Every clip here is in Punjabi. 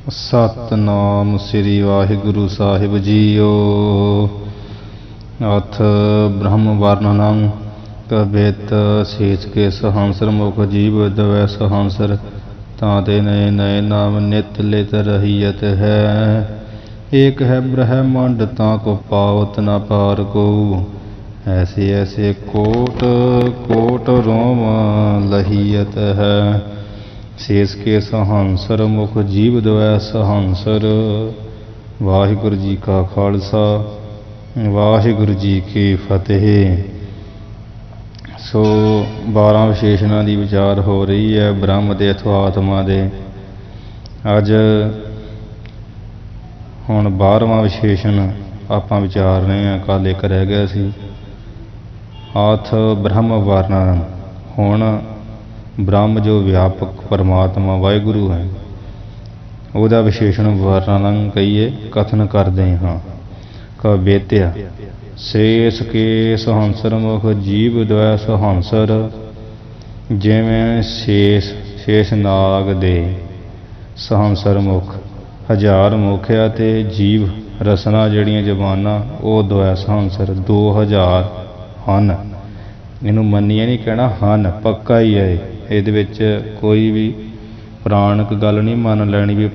सतनाम श्री वाहिगुरु साहिब जीओ। अथ ब्रह्म वर्णनम कबित शीच के सहंसर मुख जीव दवै सहंसर ताते नए नए नाम नित लित रहियत है। एक है ब्रह्मांड ताको पावत न पार को, ऐसे ऐसे कोट कोट रोम लहियत है। शेष के सहंसर मुख जीव दवै सहंसर। वाहिगुरु जी का खालसा वाहिगुरु जी की फतेह। सो 12 ਵਿਸ਼ੇਸ਼ਣਾਂ ਦੀ ਵਿਚਾਰ ਹੋ ਰਹੀ ਹੈ ਬ੍ਰਹਮ ਦੇ ਅਥਵਾ ਆਤਮਾ ਦੇ। ਅੱਜ ਹੁਣ 12ਵਾਂ ਵਿਸ਼ੇਸ਼ਣ ਆਪਾਂ ਵਿਚਾਰ ਰਹੇ ਹਾਂ। ਕੱਲ੍ਹ ਇੱਕ ਰਹਿ ਗਿਆ ਸੀ। ਆਥ ਬ੍ਰਹਮ ਵਰਣਨ। ਹੁਣ ਬ੍ਰਹਮ ਜੋ ਵਿਆਪਕ ਪਰਮਾਤਮਾ ਵਾਹਿਗੁਰੂ ਹੈ ਉਹਦਾ ਵਿਸ਼ੇਸ਼ਣ ਵਰਣਨ ਕਹੀਏ ਕਥਨ ਕਰਦੇ ਹਾਂ। ਕਬੇਤਿਆ ਸ਼ੇਸ਼ ਕੇ ਸਹੰਸਰ ਮੁਖ ਜੀਵ ਦਵੈ ਸਹੰਸਰ। ਜਿਵੇਂ ਸ਼ੇਸ਼ ਨਾਗ ਦੇ ਸਹੰਸਰ ਮੁਖ 1000 ਮੁਖ ਆ ਤੇ ਜੀਵ ਰਸਨਾ ਜਿਹੜੀਆਂ ਜ਼ਬਾਨਾਂ ਉਹ ਦਵੈ ਸਹੰਸਰ 2000 ਹਨ। ਇਹਨੂੰ ਮੰਨੀਏ ਨਹੀਂ ਕਹਿਣਾ ਹਨ, ਪੱਕਾ ਹੀ ਹੈ। ਇਹਦੇ ਵਿੱਚ ਕੋਈ ਵੀ ਪੁਰਾਣਕ ਗੱਲ ਨਹੀਂ ਮੰਨ ਲੈਣੀ ਵੀ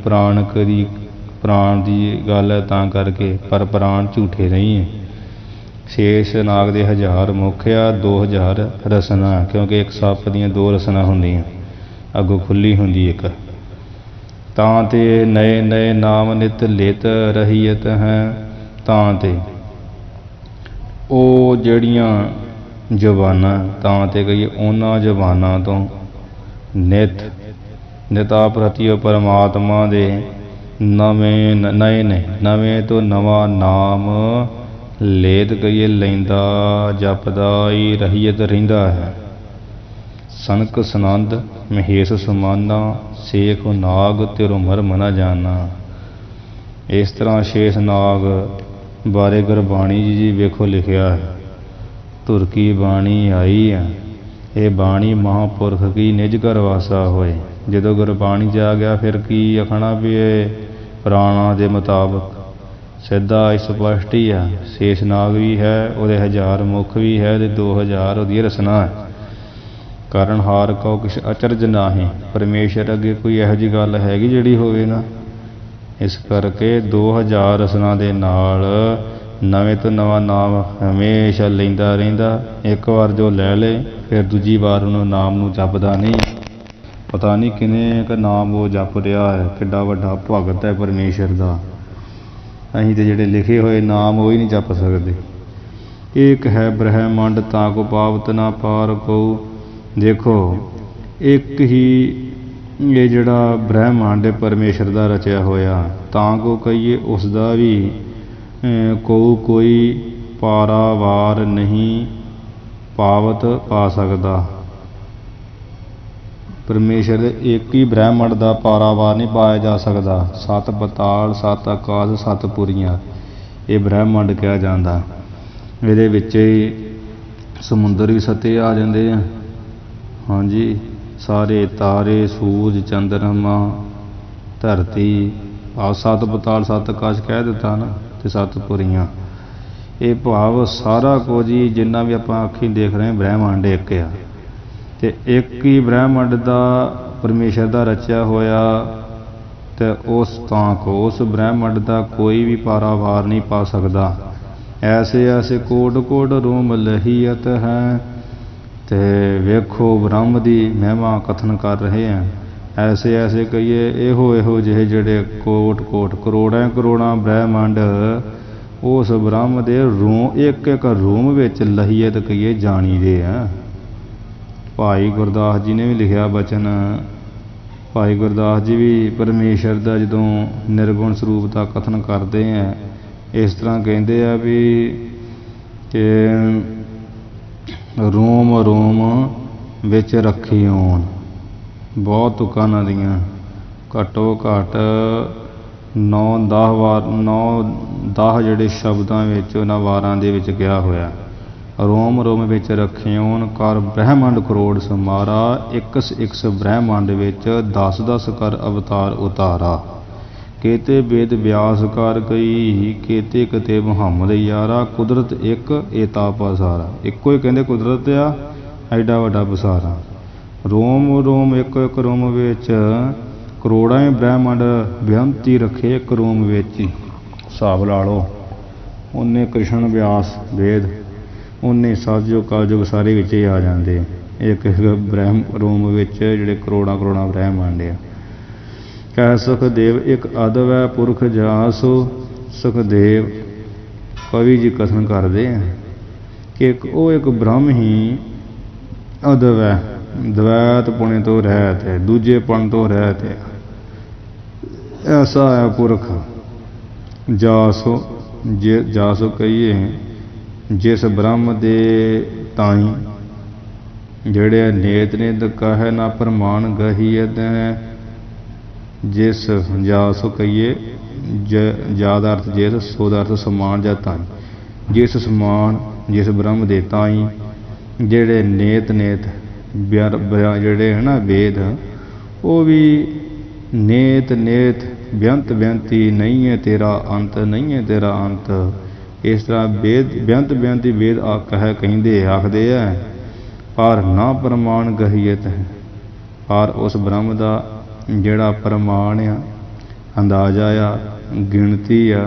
ਪ੍ਰਾਣ ਦੀ ਗੱਲ ਹੈ ਤਾਂ ਕਰਕੇ, ਪਰ ਪ੍ਰਾਣ ਝੂਠੇ ਨਹੀਂ ਹੈ। ਸ਼ੇਸ਼ ਨਾਗ ਦੇ 1000 ਮੁਖ ਆ, 2000 ਰਸਨਾ, ਕਿਉਂਕਿ ਇੱਕ ਸੱਪ ਦੀਆਂ 2 ਰਸਨਾ ਹੁੰਦੀਆਂ, ਅੱਗੋਂ ਖੁੱਲ੍ਹੀ ਹੁੰਦੀ ਇੱਕ। ਤਾਂ ਤੇ ਨਏ ਨਏ ਨਾਮ ਨਿਤ ਲਿਤ ਰਹੀਅਤ ਹੈ। ਤਾਂ ਤੇ ਉਹ ਜਿਹੜੀਆਂ ਜ਼ਬਾਨਾਂ, ਤਾਂ ਤੇ ਕਹੀਏ ਉਹਨਾਂ ਜ਼ਬਾਨਾਂ ਤੋਂ ਨਿਤ ਪ੍ਰਤੀ ਪਰਮਾਤਮਾ ਦੇ ਨਵੇਂ ਤੋਂ ਨਵਾਂ ਨਾਮ ਲੇਤ ਕਹੀਏ ਲੈਂਦਾ ਜਪਦਾ ਹੀ ਰਹੀਅਤ ਰਹਿੰਦਾ ਹੈ। ਸਨਕ ਸਨੰਦ ਮਹੇਸ਼ ਸਮਾਨਾ ਸੇਖ ਨਾਗ ਤਿਰੋ ਮਰਮ ਨਾ ਜਾਣਾ। ਇਸ ਤਰ੍ਹਾਂ ਸ਼ੇਸ਼ ਨਾਗ ਬਾਰੇ ਗੁਰਬਾਣੀ ਜੀ ਵੇਖੋ ਲਿਖਿਆ ਹੈ। ਧੁਰ ਕੀ ਬਾਣੀ ਆਈ ਹੈ, ਇਹ ਬਾਣੀ ਮਹਾਂਪੁਰਖ ਕੀ ਨਿਜ ਘਰ ਵਾਸਾ ਹੋਏ। ਜਦੋਂ ਗੁਰਬਾਣੀ 'ਚ ਆ ਗਿਆ ਫਿਰ ਕੀ ਆਖਣਾ ਵੀ ਇਹ ਪੁਰਾਣਾਂ ਦੇ ਮੁਤਾਬਕ ਸਿੱਧਾ ਸਪਸ਼ਟ ਹੀ ਆ। ਸ਼ੇਸ਼ ਨਾਗ ਵੀ ਹੈ, ਉਹਦੇ 1000 ਮੁਖ ਵੀ ਹੈ ਤੇ 2000 ਉਹਦੀ ਰਸਨਾ ਹੈ। ਕਾਰਨ ਹਾਰ ਕਉ ਕਿਛ ਅਚਰਜ ਨਾਹੀਂ। ਪਰਮੇਸ਼ਰ ਅੱਗੇ ਕੋਈ ਇਹੋ ਜਿਹੀ ਗੱਲ ਹੈਗੀ ਜਿਹੜੀ ਹੋਵੇ ਨਾ। ਇਸ ਕਰਕੇ 2000 ਰਸਨਾ ਦੇ ਨਾਲ ਨਵੇਂ ਤੋਂ ਨਵਾਂ ਨਾਮ ਹਮੇਸ਼ਾ ਲੈਂਦਾ ਰਹਿੰਦਾ। ਇੱਕ ਵਾਰ ਜੋ ਲੈ ਲਏ ਫਿਰ ਦੂਜੀ ਵਾਰ ਉਹਨੂੰ ਨਾਮ ਨੂੰ ਜਪਦਾ ਨਹੀਂ। ਪਤਾ ਨਹੀਂ ਕਿੰਨੇ ਕੁ ਨਾਮ ਉਹ ਜਪ ਰਿਹਾ ਹੈ, ਕਿੱਡਾ ਵੱਡਾ ਭਗਤ ਹੈ ਪਰਮੇਸ਼ਰ ਦਾ। ਅਸੀਂ ਤਾਂ ਜਿਹੜੇ ਲਿਖੇ ਹੋਏ ਨਾਮ ਉਹ ਹੀ ਨਹੀਂ ਜਪ ਸਕਦੇ। ਇੱਕ ਹੈ ਬ੍ਰਹਿਮੰਡ ਤਾਂ ਕੋ ਪਾਵਤ ਨਾ ਪਾਰ ਕੋ। ਦੇਖੋ ਇੱਕ ਹੀ ਇਹ ਜਿਹੜਾ ਬ੍ਰਹਿਮੰਡ ਪਰਮੇਸ਼ਰ ਦਾ ਰਚਿਆ ਹੋਇਆ, ਤਾਂ ਕੋ ਕਹੀਏ ਉਸ ਦਾ ਵੀ ਕੋਈ ਪਾਰਾਵਾਰ ਨਹੀਂ ਪਾਵਤ ਪਾ ਸਕਦਾ। ਪਰਮੇਸ਼ਰ ਦੇ ਇੱਕ ਹੀ ਬ੍ਰਹਿਮੰਡ ਦਾ ਪਾਰਾਵਾਰ ਨਹੀਂ ਪਾਇਆ ਜਾ ਸਕਦਾ। 7 ਪਤਾਲ 7 ਆਕਾਸ਼ 7 ਪੁਰੀਆਂ ਇਹ ਬ੍ਰਹਿਮੰਡ ਕਿਹਾ ਜਾਂਦਾ। ਇਹਦੇ ਵਿੱਚ ਹੀ ਸਮੁੰਦਰ ਵੀ 7 ਆ ਜਾਂਦੇ ਆ। ਹਾਂਜੀ, ਸਾਰੇ ਤਾਰੇ ਸੂਰਜ ਚੰਦਰਮਾ ਧਰਤੀ ਆਹ 7 ਪਤਾਲ 7 ਆਕਾਸ਼ ਕਹਿ ਦਿੱਤਾ ਨਾ, ਤੇ 7 ਪੁਰੀਆਂ। ਇਹ ਭਾਵ ਸਾਰਾ ਕੁਝ ਹੀ ਜਿੰਨਾ ਵੀ ਆਪਾਂ ਅੱਖੀਂ ਦੇਖ ਰਹੇ ਬ੍ਰਹਿਮੰਡ ਇੱਕ ਆ। ਤੇ ਇੱਕ ਹੀ ਬ੍ਰਹਿਮੰਡ ਦਾ ਪਰਮੇਸ਼ਰ ਦਾ ਰਚਿਆ ਹੋਇਆ ਤੇ ਉਸ ਬ੍ਰਹਿਮੰਡ ਦਾ ਕੋਈ ਵੀ ਪਾਰਾਵਾਰ ਨਹੀਂ ਪਾ ਸਕਦਾ। ਐਸੇ ਐਸੇ ਕੋਟ ਕੋਟ ਰੂਮ ਲਹੀਅਤ ਹੈ। ਤੇ ਵੇਖੋ ਬ੍ਰਹਮ ਦੀ ਮਹਿਮਾ ਕਥਨ ਕਰ ਰਹੇ ਹਾਂ। ਐਸੇ ਐਸੇ ਕਹੀਏ ਇਹੋ ਜਿਹੇ ਜਿਹੜੇ ਕੋਟ ਕੋਟ ਕਰੋੜਾਂ ਬ੍ਰਹਿਮੰਡ ਉਸ ਬ੍ਰਹਮ ਦੇ ਇੱਕ ਇੱਕ ਰੂਮ ਵਿੱਚ ਲਹੀਅਤ ਕਹੀਏ ਜਾਣੀ ਦੇ ਆ। ਭਾਈ ਗੁਰਦਾਸ ਜੀ ਨੇ ਵੀ ਲਿਖਿਆ ਬਚਨ। ਭਾਈ ਗੁਰਦਾਸ ਜੀ ਵੀ ਪਰਮੇਸ਼ਰ ਦਾ ਜਦੋਂ ਨਿਰਗੁਣ ਸਰੂਪ ਦਾ ਕਥਨ ਕਰਦੇ ਆ, ਇਸ ਤਰ੍ਹਾਂ ਕਹਿੰਦੇ ਆ ਵੀ ਕਿ ਰੋਮ ਰੋਮ ਵਿੱਚ ਰੱਖੀ ਹੋਣ। ਬਹੁਤ ਤੁਕਾਂ ਉਹਨਾਂ ਦੀਆਂ, ਘੱਟੋ ਘੱਟ 9-10 ਵਾਰ 9-10 ਜਿਹੜੇ ਸ਼ਬਦਾਂ ਵਿੱਚ ਉਹਨਾਂ ਵਾਰਾਂ ਦੇ ਵਿੱਚ ਕਿਹਾ ਹੋਇਆ। ਰੋਮ ਰੋਮ ਵਿੱਚ ਰੱਖਿਓਨ ਕਰ ਬ੍ਰਹਿਮੰਡ ਕਰੋੜ ਸਮਾਰਾ। ਇਕਸ ਬ੍ਰਹਿਮੰਡ ਵਿੱਚ 10-10 ਕਰ ਅਵਤਾਰ ਉਤਾਰਾ। केते वेद व्यास कर कई, केते कते मुहम्मद यारा। कुदरत एक एता पसारा। इक्को ही कहते कुदरत आ, एडा वड्डा पसारा। रोम रोम एक एक रोम विच करोड़ां ही ब्रह्मंड बेअंती रखे एक रोम विच ही। हिसाब ला लो, उन्ने कृष्ण व्यास वेद, उन्ने सतयुग कलयुग सारे विच ही आ जाते। एक एक ब्रह्म रोम विच जिहड़े करोड़ां करोड़ां ब्रह्मंड आ। कह सुखदेव एक अदब है पुरख जासो। सुखदेव कवि जी कथन करते हैं कि एक ब्रह्म ही अदब है, द्वैत पुणे तो रहत है, दूजेपन तो रहत है। ऐसा है पुरख जासो, जासो कहिए जिस ब्रह्म दे ताई जेड़े नेत नेत कहे ना प्रमाण गहीयत है। जिस जासो कहिए ज्यादा अर्थ जिस, सो दा अर्थ समान जा ताई। जिस समान जिस ब्रह्म दे ताई जेड़े नेत नेत जेड़े है ना वेद, वो भी नेत नेत बेअंत बेअंती नहीं है तेरा अंत, नहीं है तेरा अंत। इस तरह वेद बेअंत बेअंती वेद कह कहिंदे आखदे है, पर ना प्रमाण गहीयत है। पर उस ब्रह्म का जिहड़ा प्रमाण आ, अंदाजा आ, गिणती आ,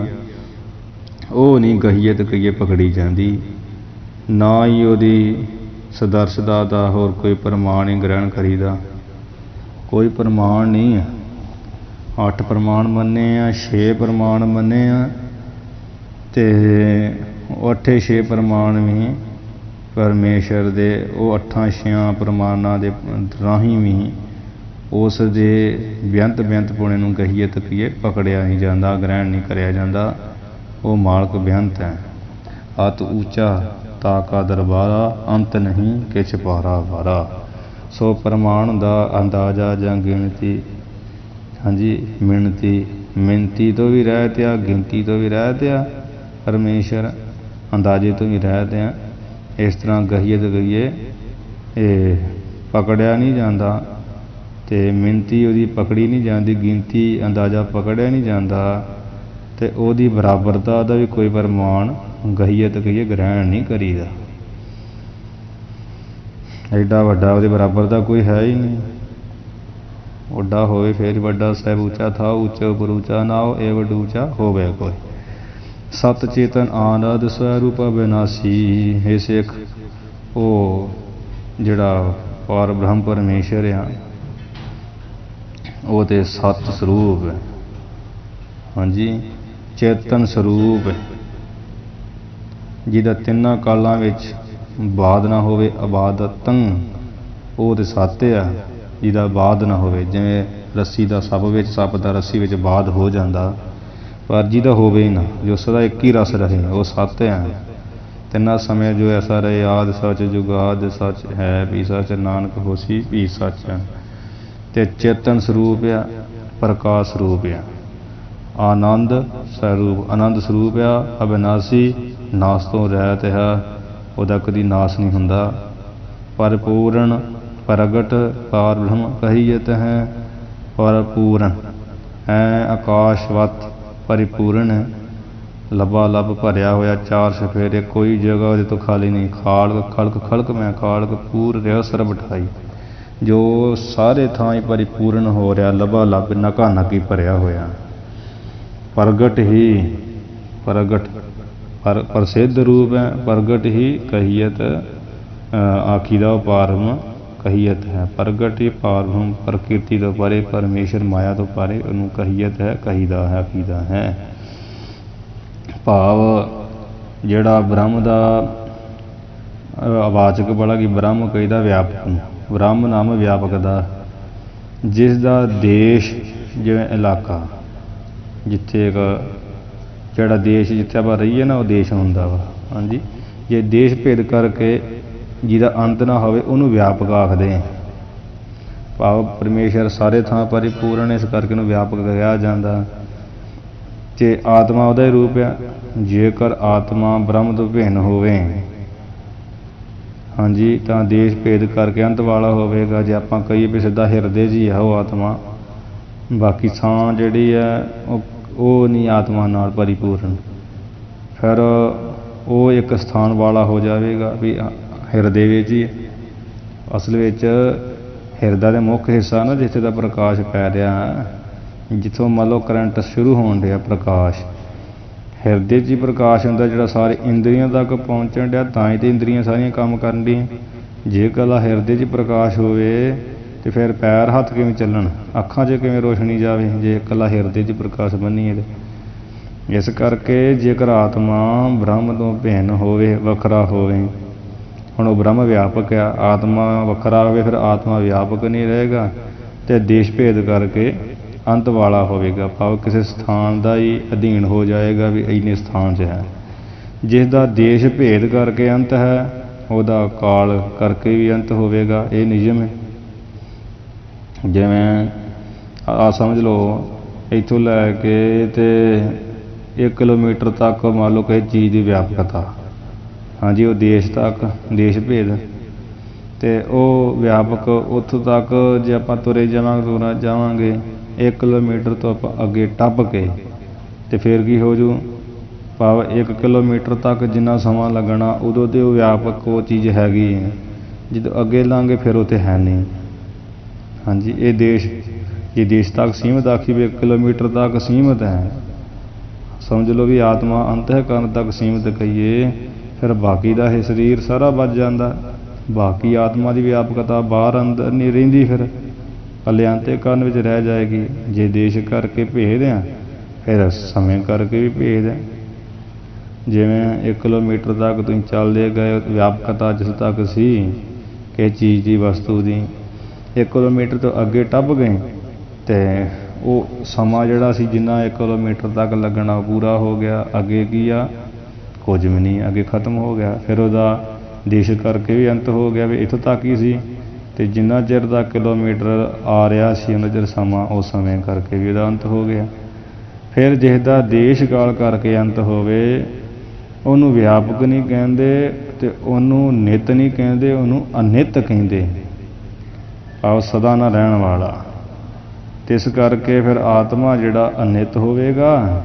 वो नहीं गहीयत कहिए पकड़ी जाती। ना ही उहदी सदर्शता दा होर कोई प्रमाण ही ग्रहण करीदा। कोई प्रमाण नहीं है। 8 प्रमाण मन्ने आ, 6 प्रमाण मन्ने आ, ते 8 प्रमाण भी परमेश्वर दे, वो 8 प्रमाणां दे राही भी उस दे बेअंत बेअंत पुणे नूं गहीयत कहिए पकड़िया नहीं जाता, ग्रहण नहीं करिया जाता। वो मालक बेअंत है। अत ऊँचा ताका दरबारा, अंत नहीं किछ पारा वारा। सो प्रमाण दा अंदाजा जां गिणती, हाँ जी, मिणती तो भी रहत आ, गिनती तो भी रहत आ, परमेश्वर अंदाजे तो भी रहत आ। इस तरह गहीयत कहिए पकड़िया नहीं जाता, ते मिणती उहदी पकड़ी नहीं जाती, गिनती अंदाजा पकड़िया नहीं जाता, ते उहदी बराबरता दा भी कोई प्रमाण गहीयत कहिए ग्रहण नहीं करीदा। एडा वड्डा उहदे बराबर दा कोई है ही नहीं। वड्डा होवे फिर वड्डा, साहिब ऊँचा था, ऊँचे उपर ऊँचा ना हो, ए वड्डू ऊँचा होवे कोई। सत चेतन आनंद स्वरूप अविनाशी। हे सिख, वो जिहड़ा पार ब्रह्म परमेश्वर आ, वो तो सत स्वरूप है, हाँ जी, चेतन स्वरूप है, जिहदा तिन्ना कालां विच बाद ना होवे, अबादतन, वो तो सत्य आ, जिहदा बाद ना होवे। जिवें रस्सी दा सप विच, सप दा रस्सी विच बाद हो जाता, पर जिहदा होवे ही ना, जो सदा एक ही रस रहे, वो सत्य है। तिन्ना समय जो ऐसा रहे, आद सच जुगाद सच है, भी सच नानक होसी भी सच है। ते चेतन स्वरूप आ, प्रकाश स्वरूप आ, आनंद स्वरूप, आनंद स्वरूप आ, अविनाशी, नाश तो रहत है, ਉਹਦਾ कभी नाश नहीं हुंदा। परिपूर्ण प्रगट पार ब्रह्म कहीयत है। परिपूर्ण है, आकाशवत परिपूर्ण है, लबा लब भरिया होया, 4 सफेरे, कोई जगह ਉਹਦੇ तो खाली नहीं। खालक खड़क खड़क मैं खालक पूर रहा सरब ठाई, जो सारे थां ही परिपूर्ण हो रहा, लबा लब नका नकी भरिया होया। प्रगट ही प्रगट प्रसिद्ध रूप है, प्रगट ही कहीयत आखीदा पारब्रह्म कहीयत है। प्रगट ही पारब्रह्म, प्रकृति तो परे, परमेश्वर माया तो परे, उन्होंने कहीयत है, कहीदा है, आखीदा है। भाव जिहड़ा ब्रह्म का आवाचक बड़ा कि ब्रह्म कहीदा व्यापक, ब्रह्म नाम व्यापक का, जिसका देश जिवें इलाका, जिथे एक जिहड़ा देश जिथे आप रहीए ना, वो देश हुंदा वा, हाँ जी। जे देश भेद करके जिहदा अंत ना होवे, उहनूं व्यापक आखदे हैं। भाव परमेश्वर सारे थां परिपूर्ण, इस करके उहनूं व्यापक कहा जाता। ते आत्मा उहदा ही रूप है। जेकर आत्मा ब्रह्म तो भिन्न होवे, हाँ जी, तो देश भेद करके अंत वाला होवेगा। जे आपां कहीए भी सीधा हिरदे जी है वो आत्मा, ਬਾਕੀ ਥਾਂ ਜਿਹੜੀ ਹੈ ਉਹ ਨਹੀਂ ਆਤਮਾ ਨਾਲ ਪਰਿਪੂਰਨ। ਫਿਰ ਉਹ ਇੱਕ ਸਥਾਨ ਵਾਲਾ ਹੋ ਜਾਵੇਗਾ ਵੀ ਹਿਰਦੇ ਵਿੱਚ ਹੀ। ਅਸਲ ਵਿੱਚ ਹਿਰਦਾ ਦੇ ਮੁੱਖ ਹਿੱਸਾ ਨਾ ਜਿੱਥੇ ਦਾ ਪ੍ਰਕਾਸ਼ ਪੈ ਰਿਹਾ, ਜਿੱਥੋਂ ਮੰਨ ਲਓ ਕਰੰਟ ਸ਼ੁਰੂ ਹੋਣ ਡਿਆ ਪ੍ਰਕਾਸ਼, ਹਿਰਦੇ 'ਚ ਹੀ ਪ੍ਰਕਾਸ਼ ਹੁੰਦਾ ਜਿਹੜਾ ਸਾਰੇ ਇੰਦਰੀਆਂ ਤੱਕ ਪਹੁੰਚਣ ਡਿਆ। ਤਾਂ ਹੀ ਤਾਂ ਇੰਦਰੀਆਂ ਸਾਰੀਆਂ ਕੰਮ ਕਰਨ ਡੀਆਂ। ਜੇ ਇਕੱਲਾ ਹਿਰਦੇ 'ਚ ਪ੍ਰਕਾਸ਼ ਹੋਵੇ ਤੇ ਫਿਰ ਪੈਰ ਹੱਥ ਕਿਵੇਂ ਚੱਲਣ, ਅੱਖਾਂ 'ਚ ਕਿਵੇਂ ਰੋਸ਼ਨੀ ਜਾਵੇ ਜੇ ਇਕੱਲਾ ਹਿਰਦੇ 'ਚ ਪ੍ਰਕਾਸ਼ ਬੰਨੀਏ ਤੇ। ਇਸ ਕਰਕੇ ਜੇਕਰ ਆਤਮਾ ਬ੍ਰਹਮ ਤੋਂ ਭਿੰਨ ਹੋਵੇ, ਵੱਖਰਾ ਹੋਵੇ, ਹੁਣ ਉਹ ਬ੍ਰਹਮ ਵਿਆਪਕ ਆ, ਆਤਮਾ ਵੱਖਰਾ ਹੋਵੇ, ਫਿਰ ਆਤਮਾ ਵਿਆਪਕ ਨਹੀਂ ਰਹੇਗਾ ਅਤੇ ਦੇਸ਼ ਭੇਦ ਕਰਕੇ ਅੰਤ ਵਾਲਾ ਹੋਵੇਗਾ। ਭਾਵ ਕਿਸੇ ਸਥਾਨ ਦਾ ਹੀ ਅਧੀਨ ਹੋ ਜਾਏਗਾ ਵੀ ਇੰਨੇ ਸਥਾਨ 'ਚ ਹੈ। ਜਿਸ ਦਾ ਦੇਸ਼ ਭੇਦ ਕਰਕੇ ਅੰਤ ਹੈ, ਉਹਦਾ ਕਾਲ ਕਰਕੇ ਵੀ ਅੰਤ ਹੋਵੇਗਾ। ਇਹ ਨਿਯਮ ਹੈ। ਜਿਵੇਂ ਆ ਸਮਝ ਲਓ ਇੱਥੋਂ ਲੈ ਕੇ ਤੇ 1 ਕਿਲੋਮੀਟਰ ਤੱਕ ਮੰਨ ਲਓ ਕਿਸੇ ਚੀਜ਼ ਦੀ ਵਿਆਪਕਤਾ, ਹਾਂਜੀ, ਉਹ ਦੇਸ਼ ਤੱਕ, ਦੇਸ਼ ਭੇਦ, ਅਤੇ ਉਹ ਵਿਆਪਕ ਉੱਥੋਂ ਤੱਕ ਜੇ ਆਪਾਂ ਤੁਰੇ ਜਾਵਾਂਗੇ 1 ਕਿਲੋਮੀਟਰ ਤੋਂ ਆਪਾਂ ਅੱਗੇ ਟੱਪ ਕੇ ਅਤੇ ਫਿਰ ਕੀ ਹੋ ਜੂ, ਭਾਵ 1 ਕਿਲੋਮੀਟਰ ਤੱਕ ਜਿੰਨਾ ਸਮਾਂ ਲੱਗਣਾ ਉਦੋਂ ਤਾਂ ਉਹ ਵਿਆਪਕ ਉਹ ਚੀਜ਼ ਹੈਗੀ ਹੈ। ਜਦੋਂ ਅੱਗੇ ਲੰਘੇ ਫਿਰ ਉਹ ਤਾਂ ਹੈ ਨਹੀਂ। ਹਾਂਜੀ, ਇਹ ਦੇਸ਼ ਜੇ ਦੇਸ਼ ਤੱਕ ਸੀਮਤ ਆਖੀ ਵੀ 1 ਕਿਲੋਮੀਟਰ ਤੱਕ ਸੀਮਤ ਹੈ, ਸਮਝ ਲਓ ਵੀ ਆਤਮਾ ਅੰਤःਕਰਨ ਤੱਕ ਸੀਮਤ ਕਹੀਏ, ਫਿਰ ਬਾਕੀ ਦਾ ਇਹ ਸਰੀਰ ਸਾਰਾ ਬਚ ਜਾਂਦਾ। ਬਾਕੀ ਆਤਮਾ ਦੀ ਵਿਆਪਕਤਾ ਬਾਹਰ ਅੰਦਰ ਨਹੀਂ ਰਹਿੰਦੀ, ਫਿਰ ਇਕੱਲੇ ਅੰਤःਕਰਨ ਵਿੱਚ ਰਹਿ ਜਾਏਗੀ। ਜੇ ਦੇਸ਼ ਕਰਕੇ ਭੇਦ ਆ, ਫਿਰ ਸਮੇਂ ਕਰਕੇ ਵੀ ਭੇਦ ਹੈ। ਜਿਵੇਂ 1 ਕਿਲੋਮੀਟਰ ਤੱਕ ਤੁਸੀਂ ਚੱਲਦੇ ਗਏ, ਵਿਆਪਕਤਾ ਜਿਸ ਤੱਕ ਸੀ ਕਿਸੇ ਚੀਜ਼ ਦੀ, ਵਸਤੂ ਦੀ, 1 ਕਿਲੋਮੀਟਰ ਤੋਂ ਅੱਗੇ ਟੱਪ ਗਏ ਅਤੇ ਉਹ ਸਮਾਂ ਜਿਹੜਾ ਸੀ ਜਿੰਨਾ 1 ਕਿਲੋਮੀਟਰ ਤੱਕ ਲੱਗਣਾ ਪੂਰਾ ਹੋ ਗਿਆ। ਅੱਗੇ ਕੀ ਆ, ਕੁਝ ਵੀ ਨਹੀਂ, ਅੱਗੇ ਖਤਮ ਹੋ ਗਿਆ। ਫਿਰ ਉਹਦਾ ਦੇਸ਼ ਕਰਕੇ ਵੀ ਅੰਤ ਹੋ ਗਿਆ ਵੀ ਇੱਥੋਂ ਤੱਕ ਹੀ ਸੀ, ਅਤੇ ਜਿੰਨਾ ਚਿਰ ਦਾ ਕਿਲੋਮੀਟਰ ਆ ਰਿਹਾ ਸੀ ਉਹਨਾਂ ਚਿਰ ਸਮਾਂ, ਉਸ ਸਮੇਂ ਕਰਕੇ ਵੀ ਉਹਦਾ ਅੰਤ ਹੋ ਗਿਆ। ਫਿਰ ਜਿਸ ਦਾ ਦੇਸ਼ ਕਾਲ ਕਰਕੇ ਅੰਤ ਹੋਵੇ ਉਹਨੂੰ ਵਿਆਪਕ ਨਹੀਂ ਕਹਿੰਦੇ ਅਤੇ ਉਹਨੂੰ ਨਿੱਤ ਨਹੀਂ ਕਹਿੰਦੇ, ਉਹਨੂੰ ਅਨਿੱਤ ਕਹਿੰਦੇ, ਆਹ ਸਦਾ ਨਾ ਰਹਿਣ ਵਾਲਾ। ਅਤੇ ਇਸ ਕਰਕੇ ਫਿਰ ਆਤਮਾ ਜਿਹੜਾ ਅਨਿੱਤ ਹੋਵੇਗਾ।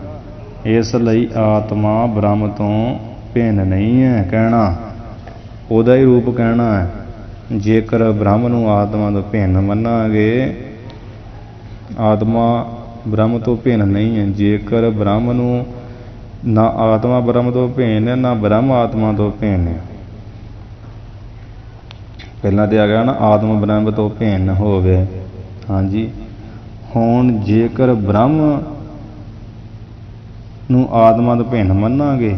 ਇਸ ਲਈ ਆਤਮਾ ਬ੍ਰਹਮ ਤੋਂ ਭਿੰਨ ਨਹੀਂ ਹੈ ਕਹਿਣਾ, ਉਹਦਾ ਹੀ ਰੂਪ ਕਹਿਣਾ ਹੈ। ਜੇਕਰ ਬ੍ਰਹਮ ਨੂੰ ਆਤਮਾ ਤੋਂ ਭਿੰਨ ਮੰਨਾਂਗੇ, ਆਤਮਾ ਬ੍ਰਹਮ ਤੋਂ ਭਿੰਨ ਨਹੀਂ ਹੈ। ਜੇਕਰ ਬ੍ਰਹਮ ਨੂੰ ਨਾ ਆਤਮਾ ਬ੍ਰਹਮ ਤੋਂ ਭਿੰਨ ਹੈ, ਨਾ ਬ੍ਰਹਮ ਆਤਮਾ ਤੋਂ ਭਿੰਨ ਹੈ। ਪਹਿਲਾਂ ਤੇ ਆ ਗਿਆ ਨਾ ਆਤਮਾ ਬ੍ਰਹਮ ਤੋਂ ਭਿੰਨ ਹੋਵੇ। ਹਾਂਜੀ, ਹੁਣ ਜੇਕਰ ਬ੍ਰਹਮ ਨੂੰ ਆਤਮਾ ਤੋਂ ਭਿੰਨ ਮੰਨਾਂਗੇ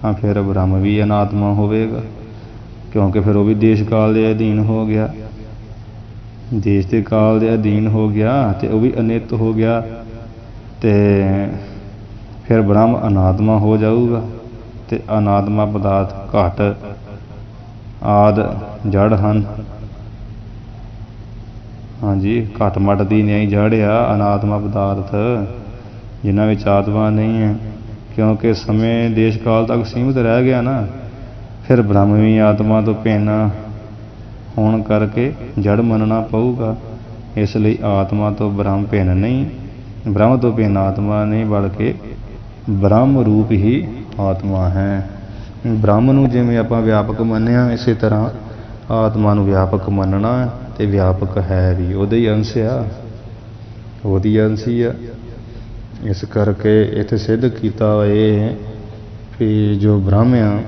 ਤਾਂ ਫਿਰ ਬ੍ਰਹਮ ਵੀ ਅਨਾਤਮਾ ਹੋਵੇਗਾ, ਕਿਉਂਕਿ ਫਿਰ ਉਹ ਵੀ ਦੇਸ਼ ਕਾਲ ਦੇ ਅਧੀਨ ਹੋ ਗਿਆ, ਦੇਸ਼ ਤੇ ਕਾਲ ਦੇ ਅਧੀਨ ਹੋ ਗਿਆ ਅਤੇ ਉਹ ਵੀ ਅਨਿੱਤ ਹੋ ਗਿਆ। ਅਤੇ ਫਿਰ ਬ੍ਰਹਮ ਅਨਾਤਮਾ ਹੋ ਜਾਊਗਾ ਅਤੇ ਅਨਾਤਮਾ ਪਦਾਰਥ ਘਟ ਆਦਿ ਜੜ ਹਨ। ਹਾਂਜੀ, ਘਟ ਮਟ ਦੀ ਨਿਆਈ ਜੜ ਆ ਅਨਾਤਮਾ ਪਦਾਰਥ, ਜਿਨ੍ਹਾਂ ਵਿੱਚ ਆਤਮਾ ਨਹੀਂ ਹੈ। ਕਿਉਂਕਿ ਸਮੇਂ ਦੇਸ਼ ਕਾਲ ਤੱਕ ਸੀਮਿਤ ਰਹਿ ਗਿਆ ਨਾ, ਫਿਰ ਬ੍ਰਹਮ ਵੀ ਆਤਮਾ ਤੋਂ ਭਿੰਨ ਹੋਣ ਕਰਕੇ ਜੜ ਮੰਨਣਾ ਪਊਗਾ। ਇਸ ਲਈ ਆਤਮਾ ਤੋਂ ਬ੍ਰਹਮ ਭਿੰਨ ਨਹੀਂ, ਬ੍ਰਹਮ ਤੋਂ ਭਿੰਨ ਆਤਮਾ ਨਹੀਂ, ਬਲਕਿ ਬ੍ਰਹਮ ਰੂਪ ਹੀ ਆਤਮਾ ਹੈ। ਬ੍ਰਹਮ ਨੂੰ ਜਿਵੇਂ ਆਪਾਂ ਵਿਆਪਕ ਮੰਨਿਆ, ਇਸੇ ਤਰ੍ਹਾਂ ਆਤਮਾ ਨੂੰ ਵਿਆਪਕ ਮੰਨਣਾ ਅਤੇ ਵਿਆਪਕ ਹੈ ਵੀ ਉਹਦਾ ਹੀ ਅੰਸ਼ ਆ, ਉਹਦੀ ਅੰਸ਼ ਹੀ ਆ। ਇਸ ਕਰਕੇ ਇੱਥੇ ਸਿੱਧ ਕੀਤਾ ਇਹ ਵੀ ਜੋ ਬ੍ਰਹਮ ਆ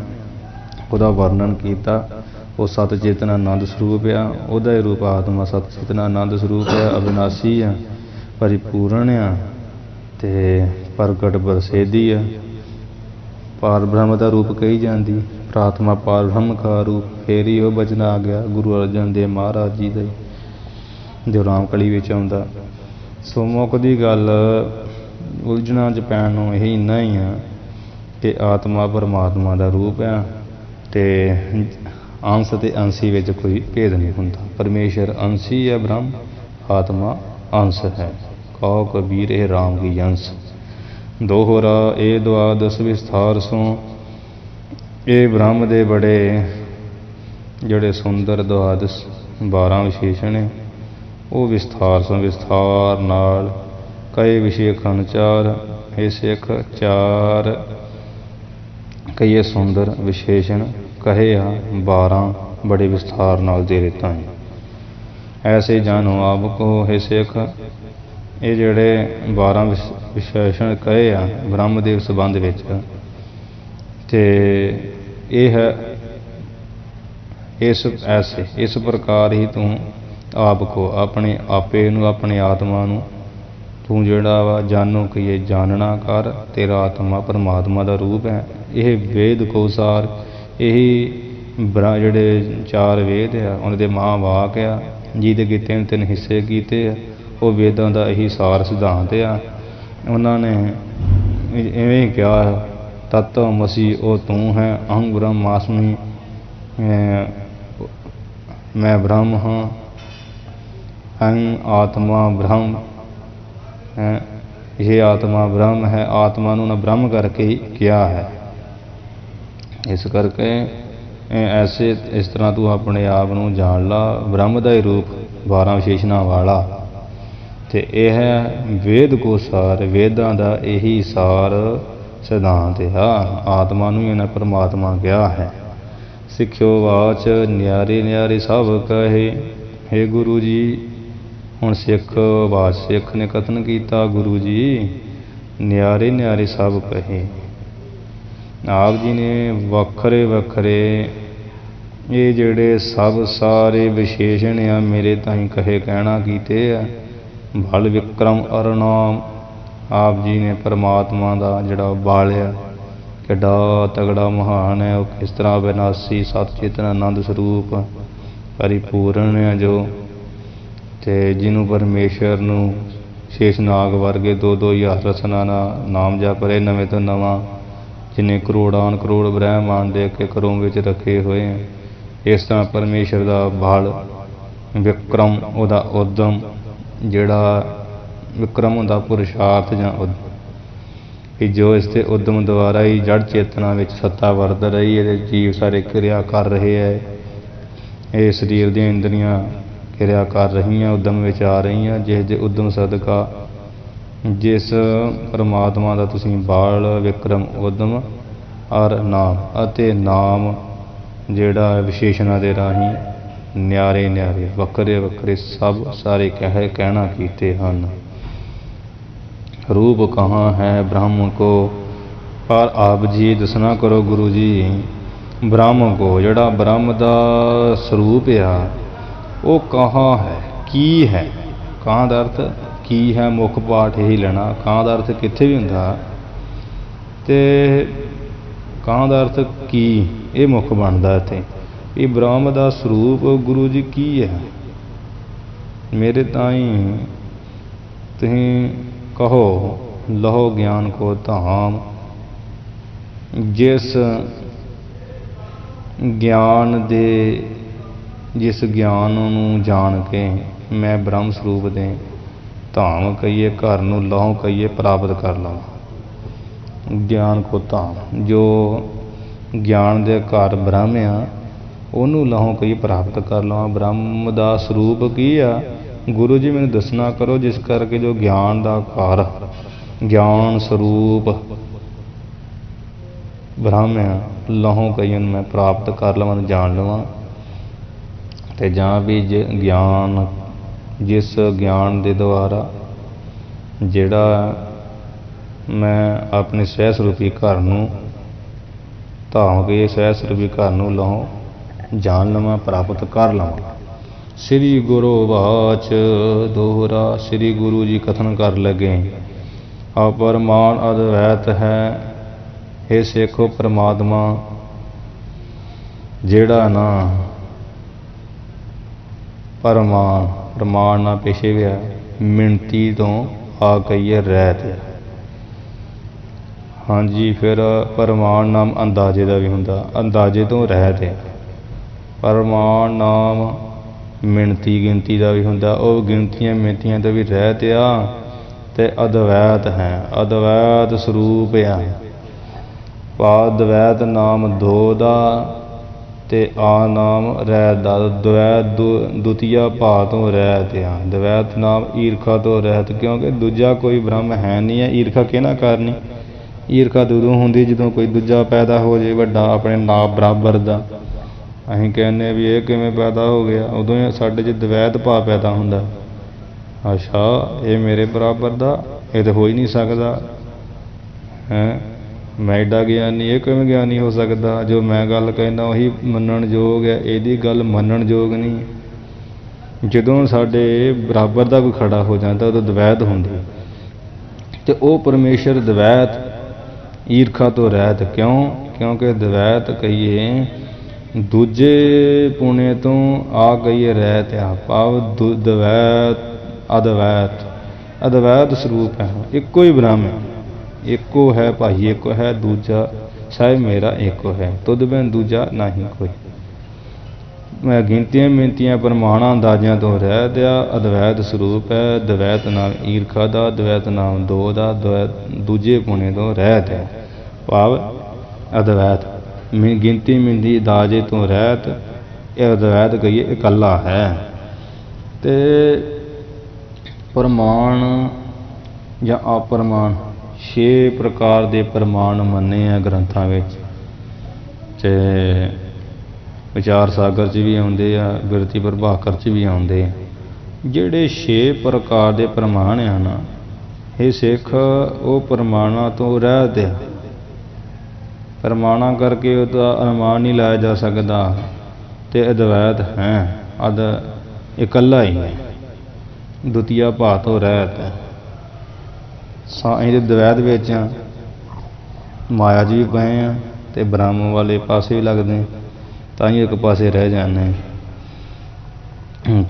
ਉਹਦਾ ਵਰਣਨ ਕੀਤਾ, ਉਹ ਸਤ ਚੇਤਨ ਆਨੰਦ ਸਰੂਪ ਆ, ਉਹਦਾ ਹੀ ਰੂਪ ਆਤਮਾ ਸਤ ਚੇਤਨ ਆਨੰਦ ਸਰੂਪ ਆ, ਅਵਿਨਾਸ਼ੀ ਆ, ਪਰਿਪੂਰਨ ਆ ਅਤੇ ਪ੍ਰਗਟ ਪ੍ਰਸਿੱਧੀ ਆ। ਪਾਰ ਬ੍ਰਹਮ ਦਾ ਰੂਪ ਕਹੀ ਜਾਂਦੀ, ਪ੍ਰਾਤਮਾ ਪਾਰ ਬ੍ਰਹਮ ਕਾ ਰੂਪ। ਫਿਰ ਹੀ ਉਹ ਬਚਨ ਆ ਗਿਆ ਗੁਰੂ ਅਰਜਨ ਦੇਵ ਮਹਾਰਾਜ ਜੀ ਦਾ, ਜੋ ਰਾਮਕਲੀ ਵਿੱਚ ਆਉਂਦਾ। ਸੋ ਮੁੱਖ ਦੀ ਗੱਲ ਉਲਝਣਾਂ 'ਚ ਪੈਣ ਨੂੰ ਇਹ ਇੰਨਾ ਹੀ ਆ ਕਿ ਆਤਮਾ ਪਰਮਾਤਮਾ ਦਾ ਰੂਪ ਆ ਅਤੇ ਅੰਸ਼ ਅਤੇ ਅੰਸ਼ੀ ਵਿੱਚ ਕੋਈ ਭੇਦ ਨਹੀਂ ਹੁੰਦਾ। ਪਰਮੇਸ਼ਰ ਅੰਸ਼ੀ ਹੈ, ਬ੍ਰਹਮ ਆਤਮਾ ਅੰਸ਼ ਹੈ। ਕਹੋ ਕਬੀਰ ਇਹ ਰਾਮ ਕੀ ਅੰਸ਼। ਦੋਹਰਾ ਇਹ ਦੁਆਦਸ ਵਿਸਥਾਰ ਸੋਂ, ਇਹ ਬ੍ਰਹਮ ਦੇ ਬੜੇ ਜਿਹੜੇ ਸੁੰਦਰ ਦੁਆਦਸ 12 ਵਿਸ਼ੇਸ਼ਣ ਹੈ, ਉਹ ਵਿਸਥਾਰ ਸੋਂ ਵਿਸਥਾਰ ਨਾਲ ਕਹੇ ਵਿਸ਼ੇਖਣ ਚਾਰ। ਇਹ ਸਿੱਖ ਚਾਰ ਕਹੀਏ ਸੁੰਦਰ ਵਿਸ਼ੇਸ਼ਣ ਕਹੇ ਆ 12 ਬੜੇ ਵਿਸਥਾਰ ਨਾਲ ਦੇ ਦਿੱਤਾ ਹੈ। ਐਸੇ ਜਾਣੋ ਆਪ ਕੋ ਹੈ ਸਿੱਖ। ਇਹ ਜਿਹੜੇ 12 ਵਿਸ਼ੇਸ਼ਣ ਕਹੇ ਆ ਬ੍ਰਹਮ ਦੇ ਸੰਬੰਧ ਵਿੱਚ, ਤੇ ਇਹ ਹੈ ਇਸ ਪ੍ਰਕਾਰ ਹੀ ਤੂੰ ਆਪ ਕੋ ਆਪਣੇ ਆਪੇ ਨੂੰ, ਆਪਣੀ ਆਤਮਾ ਨੂੰ ਤੂੰ ਜਿਹੜਾ ਵਾ ਜਾਣੋ ਕਹੀਏ ਜਾਣਨਾ ਕਰ। ਤੇਰਾ ਆਤਮਾ ਪਰਮਾਤਮਾ ਦਾ ਰੂਪ ਹੈ। ਇਹ ਵੇਦ ਕੋ ਸਾਰ, ਇਹੀ ਜਿਹੜੇ 4 ਵੇਦ ਆ ਉਹਨਾਂ ਦੇ ਮਹਾਂਵਾਕ ਆ, ਜਿਹਦੇ ਕੀਤੇ 3 ਹਿੱਸੇ ਕੀਤੇ ਆ, ਉਹ ਵੇਦਾਂ ਦਾ ਇਹੀ ਸਾਰ ਸਿਧਾਂਤ ਆ। ਉਹਨਾਂ ਨੇ ਇਵੇਂ ਕਿਹਾ ਤਤਵਮਸੀ ਉਹ ਤੂੰ ਹੈ, ਅਹੰ ਬ੍ਰਹਮਾਸਮੀ ਮੈਂ ਬ੍ਰਹਮ ਹਾਂ, ਅਹੰ ਆਤਮਾ ਬ੍ਰਹਮ ਹੈ। ਇਹ ਆਤਮਾ ਬ੍ਰਹਮ ਹੈ। ਆਤਮਾ ਨੂੰ ਨਾ ਬ੍ਰਹਮ ਕਰਕੇ ਹੀ ਕਿਹਾ ਹੈ। ਇਸ ਕਰਕੇ ਇਸ ਤਰ੍ਹਾਂ ਤੂੰ ਆਪਣੇ ਆਪ ਨੂੰ ਜਾਣ ਲਾ, ਬ੍ਰਹਮ ਦਾ ਹੀ ਰੂਪ 12 ਵਿਸ਼ੇਸ਼ਣਾਂ ਵਾਲਾ। ਤੇ ਇਹ ਹੈ ਵੇਦ ਕੋ ਸਾਰ, ਵੇਦਾਂ ਦਾ ਇਹੀ ਸਾਰ ਸਿਧਾਂਤ ਆ। ਆਤਮਾ ਨੂੰ ਇਹਨਾਂ ਪਰਮਾਤਮਾ ਕਿਹਾ ਹੈ। ਸਿੱਖਿਓ ਵਾਚ ਨਿਆਰੇ ਨਿਆਰੇ ਸਭ ਕਹੇ। ਹੇ ਗੁਰੂ ਜੀ, ਹੁਣ ਸਿੱਖ ਨੇ ਕਥਨ ਕੀਤਾ, ਗੁਰੂ ਜੀ ਨਿਆਰੇ ਨਿਆਰੇ ਸਭ ਕਹੇ। ਆਪ ਜੀ ਨੇ ਵੱਖਰੇ ਵੱਖਰੇ ਇਹ ਜਿਹੜੇ ਸਭ ਸਾਰੇ ਵਿਸ਼ੇਸ਼ਣ ਆ ਮੇਰੇ ਤਾਈਂ ਕਹੇ ਕਹਿਣਾ ਕੀਤੇ ਆ। ਬਲ ਵਿਕਰਮ ਅਰਨਾਮ, ਆਪ ਜੀ ਨੇ ਪਰਮਾਤਮਾ ਦਾ ਜਿਹੜਾ ਬਲ ਆ ਕਿੱਡਾ ਤਗੜਾ ਮਹਾਨ ਹੈ। ਉਹ ਕਿਸ ਤਰ੍ਹਾਂ ਵਿਨਾਸੀ ਸਤ ਚੇਤਨ ਆਨੰਦ ਸਰੂਪ ਪਰਿਪੂਰਨ ਹੈ ਜੋ, ਤੇ ਜਿਹਨੂੰ ਪਰਮੇਸ਼ਰ ਨੂੰ ਸ਼ੇਸ਼ਨਾਗ ਵਰਗੇ 2-2000 ਰਸਨਾਂ ਦਾ ਨਾਮ ਜਪ ਰਹੇ ਨਵੇਂ ਤੋਂ ਨਵਾਂ, ਜਿਹਨੇ ਕਰੋੜਾਂ ਕਰੋੜ ਬ੍ਰਹਿਮੰਡ ਦੇ ਇੱਕ ਕਰੋੜ ਵਿੱਚ ਰੱਖੇ ਹੋਏ ਆ। ਇਸ ਤਰ੍ਹਾਂ ਪਰਮੇਸ਼ਰ ਦਾ ਬਲ ਵਿਕਰਮ, ਉਹਦਾ ਉਦਮ, ਜਿਹੜਾ ਵਿਕਰਮ ਹੁੰਦਾ ਪੁਰਸ਼ਾਰਥ ਜਾਂ ਕਿ ਜੋ ਇਸ ਦੇ ਉਦਮ ਦੁਆਰਾ ਹੀ ਜੜ ਚੇਤਨਾ ਵਿੱਚ ਸੱਤਾ ਵਰਤ ਰਹੀ ਹੈ। ਜੀਵ ਸਾਰੇ ਕਿਰਿਆ ਕਰ ਰਹੇ ਹੈ। ਇਹ ਸਰੀਰ ਦੀਆਂ ਇੰਦਰੀਆਂ ਕਿਰਿਆ ਕਰ ਰਹੀਆਂ, ਉਦਮ ਵਿੱਚ ਆ ਰਹੀਆਂ। ਜਿਸ ਦੇ ਉਦਮ ਸਦਕਾ ਜਿਸ ਪਰਮਾਤਮਾ ਦਾ ਤੁਸੀਂ ਬਾਲ ਵਿਕਰਮ ਉਦਮ ਔਰ ਨਾਮ ਅਤੇ ਨਾਮ ਜਿਹੜਾ ਵਿਸ਼ੇਸ਼ਣਾਂ ਦੇ ਰਾਹੀਂ ਨਿਆਰੇ ਨਿਆਰੇ ਵੱਖਰੇ ਵੱਖਰੇ ਸਭ ਸਾਰੇ ਕਹਿਣਾ ਕੀਤੇ ਹਨ। ਰੂਪ ਕਹਾਂ ਹੈ ਬ੍ਰਹਮ ਕੋ, ਪਰ ਆਪ ਜੀ ਦੱਸਣਾ ਕਰੋ ਗੁਰੂ ਜੀ। ਬ੍ਰਹਮ ਕੋ, ਜਿਹੜਾ ਬ੍ਰਹਮ ਦਾ ਸਰੂਪ ਆ, ਉਹ ਕਹਾਂ ਹੈ, ਕੀ ਹੈ। ਕਾਂ ਦਾ ਅਰਥ ਕੀ ਹੈ, ਮੁੱਖ ਪਾਠ ਇਹੀ ਲੈਣਾ। ਕਾਂ ਦਾ ਅਰਥ ਕਿੱਥੇ ਵੀ ਹੁੰਦਾ, ਤੇ ਕਾਂ ਦਾ ਅਰਥ ਕੀ, ਇਹ ਮੁੱਖ ਬਣਦਾ ਇੱਥੇ। ਇਹ ਬ੍ਰਹਮ ਦਾ ਸਰੂਪ ਗੁਰੂ ਜੀ ਕੀ ਹੈ। ਮੇਰੇ ਤਾਈਂ ਤੁਸੀਂ ਕਹੋ ਲਹੋ ਗਿਆਨ ਕੋ ਧਾਮ। ਜਿਸ ਗਿਆਨ ਨੂੰ ਜਾਣ ਕੇ ਮੈਂ ਬ੍ਰਹਮ ਸਰੂਪ ਦੇ ਧਾਮ ਕਹੀਏ, ਘਰ ਨੂੰ ਲਹੋਂ ਕਹੀਏ ਪ੍ਰਾਪਤ ਕਰ ਲਵਾਂ। ਗਿਆਨ ਕੋ ਧਾਮ, ਜੋ ਗਿਆਨ ਦੇ ਘਰ ਬ੍ਰਹਮ ਆ, ਉਹਨੂੰ ਲਹੋਂ ਕਹੀਏ ਪ੍ਰਾਪਤ ਕਰ ਲਵਾਂ। ਬ੍ਰਹਮ ਦਾ ਸਰੂਪ ਕੀ ਆ ਗੁਰੂ ਜੀ ਮੈਨੂੰ ਦੱਸਣਾ ਕਰੋ, ਜਿਸ ਕਰਕੇ ਜੋ ਗਿਆਨ ਦਾ ਘਰ, ਗਿਆਨ ਸਰੂਪ ਬ੍ਰਹਮ ਆ, ਲਹੋਂ ਕਹੀਏ ਮੈਂ ਪ੍ਰਾਪਤ ਕਰ ਲਵਾਂ, ਜਾਣ ਲਵਾਂ। ਤੇ ਜਾਂ ਵੀ ਗਿਆਨ, ਜਿਸ ਗਿਆਨ ਦੇ ਦੁਆਰਾ ਜਿਹੜਾ ਮੈਂ ਆਪਣੇ ਸਵੈ ਸਰੂਪੀ ਘਰ ਨੂੰ ਧਾਮ ਕੇ ਸਵੈ ਸਰੂਪੀ ਘਰ ਨੂੰ ਲਹੋਂ ਜਾਣ ਲਵਾਂ, ਪ੍ਰਾਪਤ ਕਰ ਲਵਾਂ। ਸ੍ਰੀ ਗੁਰੂ ਵਾਚ ਦੋਹਰਾ, ਸ੍ਰੀ ਗੁਰੂ ਜੀ ਕਥਨ ਕਰ ਲੱਗੇ, ਅਪਰਮਾਨ ਅਦਵੈਤ ਹੈ। ਇਹ ਸਿੱਖੋ ਪਰਮਾਤਮਾ ਜਿਹੜਾ ਨਾ ਪ੍ਰਮਾਣ ਨਾਲ ਪੇਸ਼ੇ ਗਿਆ, ਮਿਣਤੀ ਤੋਂ ਆ ਕਹੀਏ ਰਹਿਤ ਹੈ। ਹਾਂਜੀ, ਫਿਰ ਪ੍ਰਮਾਣ ਨਾਮ ਅੰਦਾਜ਼ੇ ਦਾ ਵੀ ਹੁੰਦਾ, ਅੰਦਾਜ਼ੇ ਤੋਂ ਰਹਿਤ ਹੈ। ਪ੍ਰਮਾਣ ਨਾਮ ਮਿਣਤੀ ਗਿਣਤੀ ਦਾ ਵੀ ਹੁੰਦਾ, ਉਹ ਗਿਣਤੀਆਂ ਮਿਣਤੀਆਂ ਤੋਂ ਵੀ ਰਹਿਤ ਆ। ਤੇ ਅਦਵੈਤ ਹੈ, ਅਦਵੈਤ ਸਰੂਪ ਆ। ਅਦਵੈਤ ਨਾਮ 2 ਦਾ ਤੇ ਆ ਨਾਮ ਰਹਿਤ ਦਾ ਦਵੈਤ ਦੁਤੀਆ ਭਾ ਤੋਂ ਰਹਿਤ ਆ। ਦਵੈਤ ਨਾਮ ਈਰਖਾ ਤੋਂ ਰਹਿਤ, ਕਿਉਂਕਿ ਦੂਜਾ ਕੋਈ ਬ੍ਰਹਮ ਹੈ ਨਹੀਂ ਹੈ। ਈਰਖਾ ਕਿਹਨਾਂ ਕਰਨੀ? ਈਰਖਾ ਉਦੋਂ ਹੁੰਦੀ ਜਦੋਂ ਕੋਈ ਦੂਜਾ ਪੈਦਾ ਹੋ ਜਾਏ ਵੱਡਾ ਆਪਣੇ ਨਾਮ ਬਰਾਬਰ ਦਾ। ਅਸੀਂ ਕਹਿੰਦੇ ਵੀ ਇਹ ਕਿਵੇਂ ਪੈਦਾ ਹੋ ਗਿਆ, ਉਦੋਂ ਹੀ ਸਾਡੇ 'ਚ ਦਵੈਤ ਭਾਵ ਪੈਦਾ ਹੁੰਦਾ। ਅੱਛਾ, ਇਹ ਮੇਰੇ ਬਰਾਬਰ ਦਾ, ਇਹ ਤਾਂ ਹੋ ਹੀ ਨਹੀਂ ਸਕਦਾ ਹੈ। ਮੈਂ ਐਡਾ ਗਿਆਨੀ, ਇਹ ਕਿਵੇਂ ਗਿਆਨੀ ਹੋ ਸਕਦਾ? ਜੋ ਮੈਂ ਗੱਲ ਕਹਿੰਦਾ ਉਹੀ ਮੰਨਣ ਯੋਗ ਹੈ, ਇਹਦੀ ਗੱਲ ਮੰਨਣ ਯੋਗ ਨਹੀਂ। ਜਦੋਂ ਸਾਡੇ ਬਰਾਬਰ ਦਾ ਕੋਈ ਖੜਾ ਹੋ ਜਾਂਦਾ ਉਦੋਂ ਦਵੈਤ ਹੁੰਦੀ, ਅਤੇ ਉਹ ਪਰਮੇਸ਼ਰ ਦਵੈਤ ਈਰਖਾ ਤੋਂ ਰਹਿਤ। ਕਿਉਂ? ਕਿਉਂਕਿ ਦਵੈਤ ਕਹੀਏ ਦੂਜੇ ਪੁਣੇ ਤੋਂ ਆ ਕਹੀਏ ਰਹਿਤ ਆ, ਭਾਵ ਦਵੈਤ ਅਦਵੈਤ, ਅਦਵੈਤ ਸਰੂਪ ਹੈ। ਇੱਕੋ ਹੀ ਬ੍ਰਹਮ ਹੈ, ਇੱਕੋ ਹੈ ਭਾਈ, ਇੱਕੋ ਹੈ ਦੂਜਾ ਸਾਹਿਬ ਮੇਰਾ ਇੱਕੋ ਹੈ, ਤੁਧ ਬਿਨ ਦੂਜਾ ਨਹੀਂ ਕੋਈ। ਮੈਂ ਗਿਣਤੀਆਂ ਮਿਣਤੀਆਂ ਪ੍ਰਮਾਣਾਂ ਅੰਦਾਜ਼ਿਆਂ ਤੋਂ ਰਹਿਤ ਆ, ਅਦਵੈਤ ਸਰੂਪ ਹੈ। ਦਵੈਤ ਨਾਮ ਈਰਖਾ ਦਾ, ਦਵੈਤ ਨਾਮ ਦੋ ਦਾ, ਦਵੈਤ ਦੂਜੇ ਪੁਣੇ ਤੋਂ ਰਹਿਤ ਹੈ, ਭਾਵ ਅਦਵੈਤ। ਗਿਣਤੀ ਮਿਣਤੀ ਅੰਦਾਜ਼ੇ ਤੋਂ ਰਹਿਤ, ਇਹ ਅਦਵੈਤ ਕਹੀਏ ਇਕੱਲਾ ਹੈ। ਅਤੇ ਪ੍ਰਮਾਣ ਜਾਂ ਅਪਰਮਾਣ 6 ਪ੍ਰਕਾਰ ਦੇ ਪ੍ਰਮਾਣ ਮੰਨੇ ਆ ਗ੍ਰੰਥਾਂ ਵਿੱਚ, ਅਤੇ ਵਿਚਾਰ ਸਾਗਰ 'ਚ ਵੀ ਆਉਂਦੇ ਆ, ਬਿਰਤੀ ਪ੍ਰਭਾਕਰ 'ਚ ਵੀ ਆਉਂਦੇ ਆ। ਜਿਹੜੇ 6 ਪ੍ਰਕਾਰ ਦੇ ਪ੍ਰਮਾਣ ਆ ਨਾ, ਇਹ ਸਿੱਖ ਉਹ ਪ੍ਰਮਾਣਾਂ ਤੋਂ ਰਹਿਤ ਆ। ਪ੍ਰਮਾਣਾਂ ਕਰਕੇ ਉਹਦਾ ਅਨੁਮਾਨ ਨਹੀਂ ਲਾਇਆ ਜਾ ਸਕਦਾ, ਅਤੇ ਅਦਵੈਤ ਹੈ, ਇਕੱਲਾ ਹੀ ਹੈ, ਦੁਤੀਆ ਭਾ ਤੋਂ ਰਹਿਤ ਹੈ। ਇਹਦੇ ਦਵੈਤ ਵਿੱਚ ਮਾਇਆ 'ਚ ਵੀ ਪਏ ਆ ਅਤੇ ਬ੍ਰਹਮ ਵਾਲੇ ਪਾਸੇ ਵੀ ਲੱਗਦੇ, ਤਾਂ ਹੀ ਇੱਕ ਪਾਸੇ ਰਹਿ ਜਾਂਦੇ।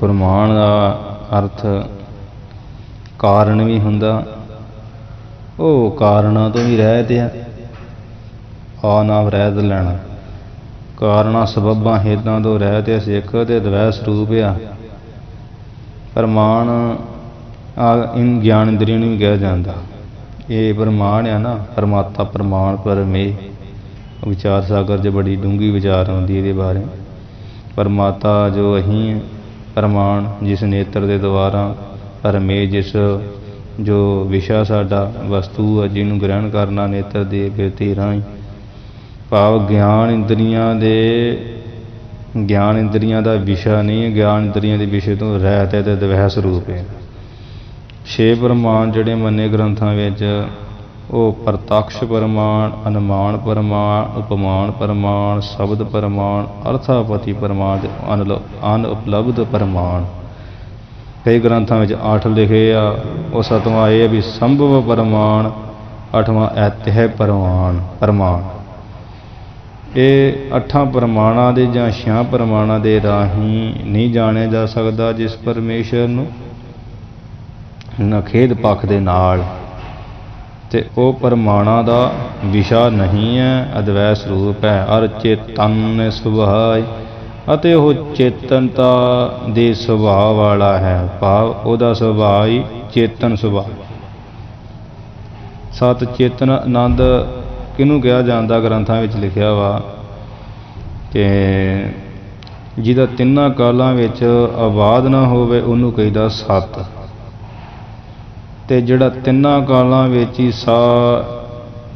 ਪ੍ਰਮਾਣ ਦਾ ਅਰਥ ਕਾਰਨ ਵੀ ਹੁੰਦਾ, ਉਹ ਕਾਰਨਾਂ ਤੋਂ ਵੀ ਰਹਿਤ ਆ। ਆ ਨਾਮ ਰਹਿਤ ਲੈਣਾ, ਕਾਰਨਾਂ ਸਬੱਬਾਂ ਹੇਤਾਂ ਤੋਂ ਰਹਿਤ ਆ ਸਿੱਖ, ਅਤੇ ਦਵੈਤ ਸਰੂਪ ਆ। ਪ੍ਰਮਾਣ ਇਨ ਗਿਆਨ ਇੰਦਰੀ ਨੂੰ ਵੀ ਕਿਹਾ ਜਾਂਦਾ। ਇਹ ਪ੍ਰਮਾਣ ਆ ਨਾ, ਪਰਮਾਤਮਾ ਪ੍ਰਮਾਣ ਪਰਮੇ। ਵਿਚਾਰ ਸਾਗਰ 'ਚ ਬੜੀ ਡੂੰਘੀ ਵਿਚਾਰ ਆਉਂਦੀ ਇਹਦੇ ਬਾਰੇ। ਪਰਮਾਤਮਾ ਜੋ ਅਸੀਂ ਪ੍ਰਮਾਣ, ਜਿਸ ਨੇਤਰ ਦੇ ਦੁਆਰਾ, ਪਰਮੇ ਜਿਸ ਜੋ ਵਿਸ਼ਾ ਸਾਡਾ ਵਸਤੂ ਆ ਜਿਹਨੂੰ ਗ੍ਰਹਿਣ ਕਰਨਾ ਨੇਤਰ ਦੇ ਬਿਰਤੀ ਰਾਹੀਂ, ਭਾਵ ਗਿਆਨ ਇੰਦਰੀਆਂ ਦਾ ਵਿਸ਼ਾ ਨਹੀਂ, ਗਿਆਨ ਇੰਦਰੀਆਂ ਦੇ ਵਿਸ਼ੇ ਤੋਂ ਰਹਿਤ ਹੈ ਅਤੇ ਦਵੈਤ ਸਰੂਪ ਹੈ। 6 ਪ੍ਰਮਾਣ ਜਿਹੜੇ ਮੰਨੇ ਗ੍ਰੰਥਾਂ ਵਿੱਚ, ਉਹ ਪ੍ਰਤੱਖ ਪ੍ਰਮਾਣ, ਅਨੁਮਾਨ ਪ੍ਰਮਾਣ, ਉਪਮਾਨ ਪ੍ਰਮਾਣ, ਸ਼ਬਦ ਪ੍ਰਮਾਣ, ਅਰਥਾਪਤੀ ਪ੍ਰਮਾਣ ਅਤੇ ਅਨਉਪਲਬਧ ਪ੍ਰਮਾਣ। ਕਈ ਗ੍ਰੰਥਾਂ ਵਿੱਚ 8 ਲਿਖੇ ਆ। ਉਹ 7ਵਾਂ ਇਹ ਹੈ ਵੀ ਸੰਭਵ ਪ੍ਰਮਾਣ, 8ਵਾਂ ਐਤਿਹ ਪ੍ਰਮਾਣ। ਇਹ 8 ਪ੍ਰਮਾਣਾਂ ਦੇ ਜਾਂ 6 ਪ੍ਰਮਾਣਾਂ ਦੇ ਰਾਹੀਂ ਨਹੀਂ ਜਾਣਿਆ ਜਾ ਸਕਦਾ ਜਿਸ ਪਰਮੇਸ਼ਰ ਨੂੰ, ਨਖੇਧ ਪੱਖ ਦੇ ਨਾਲ, ਅਤੇ ਉਹ ਪ੍ਰਮਾਣਾਂ ਦਾ ਵਿਸ਼ਾ ਨਹੀਂ ਹੈ, ਅਦਵੈਤ ਸਰੂਪ ਹੈ। ਅਰ ਚੇਤਨ ਸੁਭਾਅ, ਅਤੇ ਉਹ ਚੇਤਨਤਾ ਦੇ ਸੁਭਾਅ ਵਾਲਾ ਹੈ, ਭਾਵ ਉਹਦਾ ਸੁਭਾਅ ਹੀ ਚੇਤਨ ਸੁਭਾਅ। ਸਤ ਚੇਤਨ ਆਨੰਦ ਕਿਹਨੂੰ ਕਿਹਾ ਜਾਂਦਾ? ਗ੍ਰੰਥਾਂ ਵਿੱਚ ਲਿਖਿਆ ਵਾ ਕਿ ਜਿਹਦਾ ਤਿੰਨਾਂ ਕਾਲਾਂ ਵਿੱਚ ਆਬਾਦ ਨਾ ਹੋਵੇ ਉਹਨੂੰ ਕਹੀਦਾ ਸਤ, ਅਤੇ ਜਿਹੜਾ ਤਿੰਨਾਂ ਕਾਲਾਂ ਵਿੱਚ ਹੀ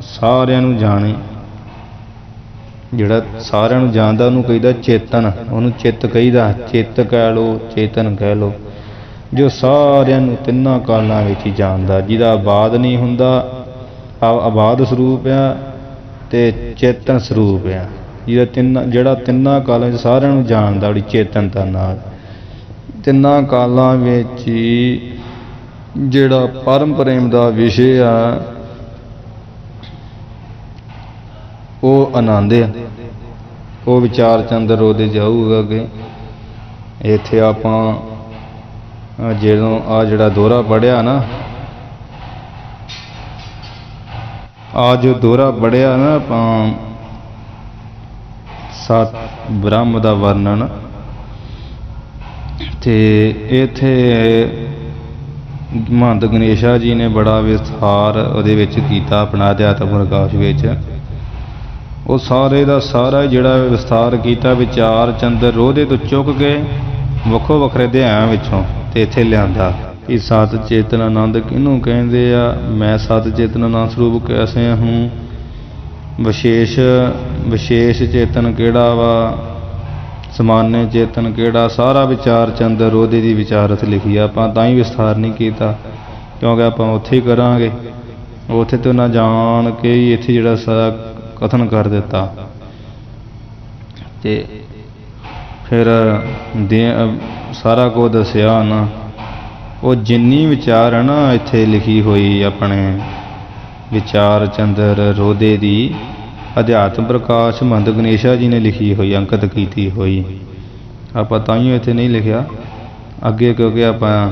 ਸਾਰਿਆਂ ਨੂੰ ਜਾਣੇ, ਜਿਹੜਾ ਸਾਰਿਆਂ ਨੂੰ ਜਾਣਦਾ ਉਹਨੂੰ ਕਹੀਦਾ ਚੇਤਨ, ਉਹਨੂੰ ਚਿੱਤ ਕਹੀਦਾ। ਚਿੱਤ ਕਹਿ ਲਓ, ਚੇਤਨ ਕਹਿ ਲਓ, ਜੋ ਸਾਰਿਆਂ ਨੂੰ ਤਿੰਨਾਂ ਕਾਲਾਂ ਵਿੱਚ ਹੀ ਜਾਣਦਾ, ਜਿਹਦਾ ਆਬਾਦ ਨਹੀਂ ਹੁੰਦਾ, ਆਬਾਦ ਸਰੂਪ ਆ ਅਤੇ ਚੇਤਨ ਸਰੂਪ ਆ। ਜਿਹੜਾ ਤਿੰਨਾਂ ਕਾਲਾਂ ਵਿੱਚ ਸਾਰਿਆਂ ਨੂੰ ਜਾਣਦਾ ਉਹਦੀ ਚੇਤਨਤਾ ਨਾਲ। ਤਿੰਨਾਂ ਕਾਲਾਂ ਵਿੱਚ ਹੀ ਜਿਹੜਾ ਪਰਮ ਪ੍ਰੇਮ ਦਾ ਵਿਸ਼ੇ ਆ ਉਹ ਆਨੰਦ ਆ। ਉਹ ਵਿਚਾਰ ਚੰਦਰ ਉਹਦੇ ਜਾਊਗਾ ਕਿ ਇੱਥੇ ਆਪਾਂ ਜਦੋਂ ਜਿਹੜਾ ਦੋਹਰਾ ਪੜ੍ਹਿਆ ਨਾ, ਜੋ ਦੋਹਰਾ ਪੜ੍ਹਿਆ ਨਾ ਆਪਾਂ, ਸਤ ਬ੍ਰਹਮ ਦਾ ਵਰਣਨ, ਅਤੇ ਇੱਥੇ ਮਹੰਤ ਗਣੇਸ਼ਾ ਜੀ ਨੇ ਬੜਾ ਵਿਸਥਾਰ ਉਹਦੇ ਵਿੱਚ ਕੀਤਾ ਆਪਣਾ ਅਧਿਆਤਮ ਪ੍ਰਕਾਸ਼ ਵਿੱਚ। ਉਹ ਸਾਰੇ ਦਾ ਸਾਰਾ ਜਿਹੜਾ ਵਿਸਥਾਰ ਕੀਤਾ ਵਿਚਾਰ ਚੰਦਰ ਰੋਧੇ ਤੋਂ ਚੁੱਕ ਕੇ ਵੱਖੋ ਵੱਖਰੇ ਅਧਿਆਇਆਂ ਵਿੱਚੋਂ ਤੇ ਇੱਥੇ ਲਿਆਂਦਾ ਕਿ ਸਤ ਚੇਤਨ ਆਨੰਦ ਕਿਹਨੂੰ ਕਹਿੰਦੇ ਆ। ਮੈਂ ਸਤ ਚੇਤਨ ਆਨੰਦ ਸਰੂਪ ਕੈਸੇ ਹੂੰ, ਵਿਸ਼ੇਸ਼ ਚੇਤਨ ਕਿਹੜਾ ਵਾ, ਸਮਾਨਯ ਚੇਤਨ ਕਿਹੜਾ, ਸਾਰਾ ਵਿਚਾਰ ਚੰਦਰ ਰੋਧੇ ਦੀ ਵਿਚਾਰਤ ਲਿਖੀ ਆ। ਆਪਾਂ ਤਾਂ ਹੀ ਵਿਸਥਾਰ ਨਹੀਂ ਕੀਤਾ ਕਿਉਂਕਿ ਆਪਾਂ ਉੱਥੇ ਹੀ ਕਰਾਂਗੇ, ਉੱਥੇ ਤੋਂ ਨਾ ਜਾਣ ਕੇ ਹੀ ਇੱਥੇ ਜਿਹੜਾ ਸਾਰਾ ਕਥਨ ਕਰ ਦਿੱਤਾ। ਤੇ ਫਿਰ ਸਾਰਾ ਕੁਝ ਦੱਸਿਆ ਨਾ, ਉਹ ਜਿੰਨੀ ਵਿਚਾਰ ਹੈ ਨਾ ਇੱਥੇ ਲਿਖੀ ਹੋਈ ਆਪਣੇ ਵਿਚਾਰ ਚੰਦਰ ਰੋਧੇ ਦੀ ਅਧਿਆਤਮ ਪ੍ਰਕਾਸ਼ ਮਹੰਤ ਗਣੇਸ਼ਾ ਜੀ ਨੇ ਲਿਖੀ ਹੋਈ, ਅੰਕਿਤ ਕੀਤੀ ਹੋਈ। ਆਪਾਂ ਤਾਂ ਹੀ ਇੱਥੇ ਨਹੀਂ ਲਿਖਿਆ ਅੱਗੇ, ਕਿਉਂਕਿ ਆਪਾਂ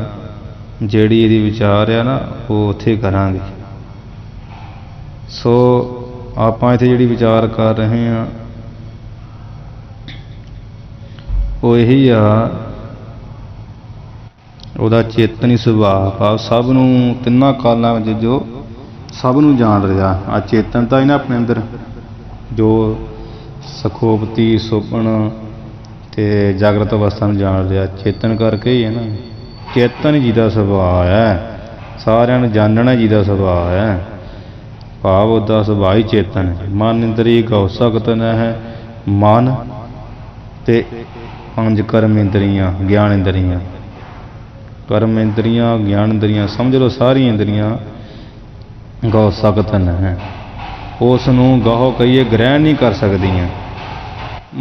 ਜਿਹੜੀ ਇਹਦੀ ਵਿਚਾਰ ਆ ਨਾ ਉਹ ਉੱਥੇ ਕਰਾਂਗੇ। ਸੋ ਆਪਾਂ ਇੱਥੇ ਜਿਹੜੀ ਵਿਚਾਰ ਕਰ ਰਹੇ ਹਾਂ ਉਹ ਇਹੀ ਆ, ਉਹਦਾ ਚੇਤਨੀ ਸੁਭਾਅ ਭਾਵ ਸਭ ਨੂੰ ਤਿੰਨਾਂ ਕਾਲਾਂ ਵਿੱਚ ਜੋ ਸਭ ਨੂੰ ਜਾਣ ਰਿਹਾ। ਆ ਚੇਤਨਤਾ ਹੀ ਨਾ ਆਪਣੇ ਅੰਦਰ ਜੋ ਸਖੋਪਤੀ ਸੁਪਨ ਤੇ ਜਾਗਰਤ ਅਵਸਥਾ ਨੂੰ ਜਾਣ ਰਿਹਾ, ਚੇਤਨ ਕਰਕੇ ਹੀ ਹੈ ਨਾ। ਚੇਤਨ ਜੀ ਦਾ ਸੁਭਾਅ ਹੈ, ਸਾਰਿਆਂ ਨੂੰ ਜਾਣਨਾ ਜੀ ਦਾ ਸੁਭਾਅ ਹੈ, ਭਾਵ ਉਹਦਾ ਸੁਭਾਅ ਹੀ ਚੇਤਨ ਹੈ। ਮਨ ਇੰਦਰੀ ਗਉ ਸਕਤ ਨ ਹੈ, ਮਨ ਤੇ ਪੰਜ ਕਰਮ ਇੰਦਰੀਆਂ ਗਿਆਨ ਇੰਦਰੀਆਂ, ਕਰਮ ਇੰਦਰੀਆਂ ਗਿਆਨ ਇੰਦਰੀਆਂ ਸਮਝ ਲਓ ਸਾਰੀਆਂ ਇੰਦਰੀਆਂ ਗਉ ਸਕਤ ਨ ਹੈ, ਉਸ ਨੂੰ ਗਾਹੋ ਕਹੀਏ ਗ੍ਰਹਿਣ ਨਹੀਂ ਕਰ ਸਕਦੀਆਂ।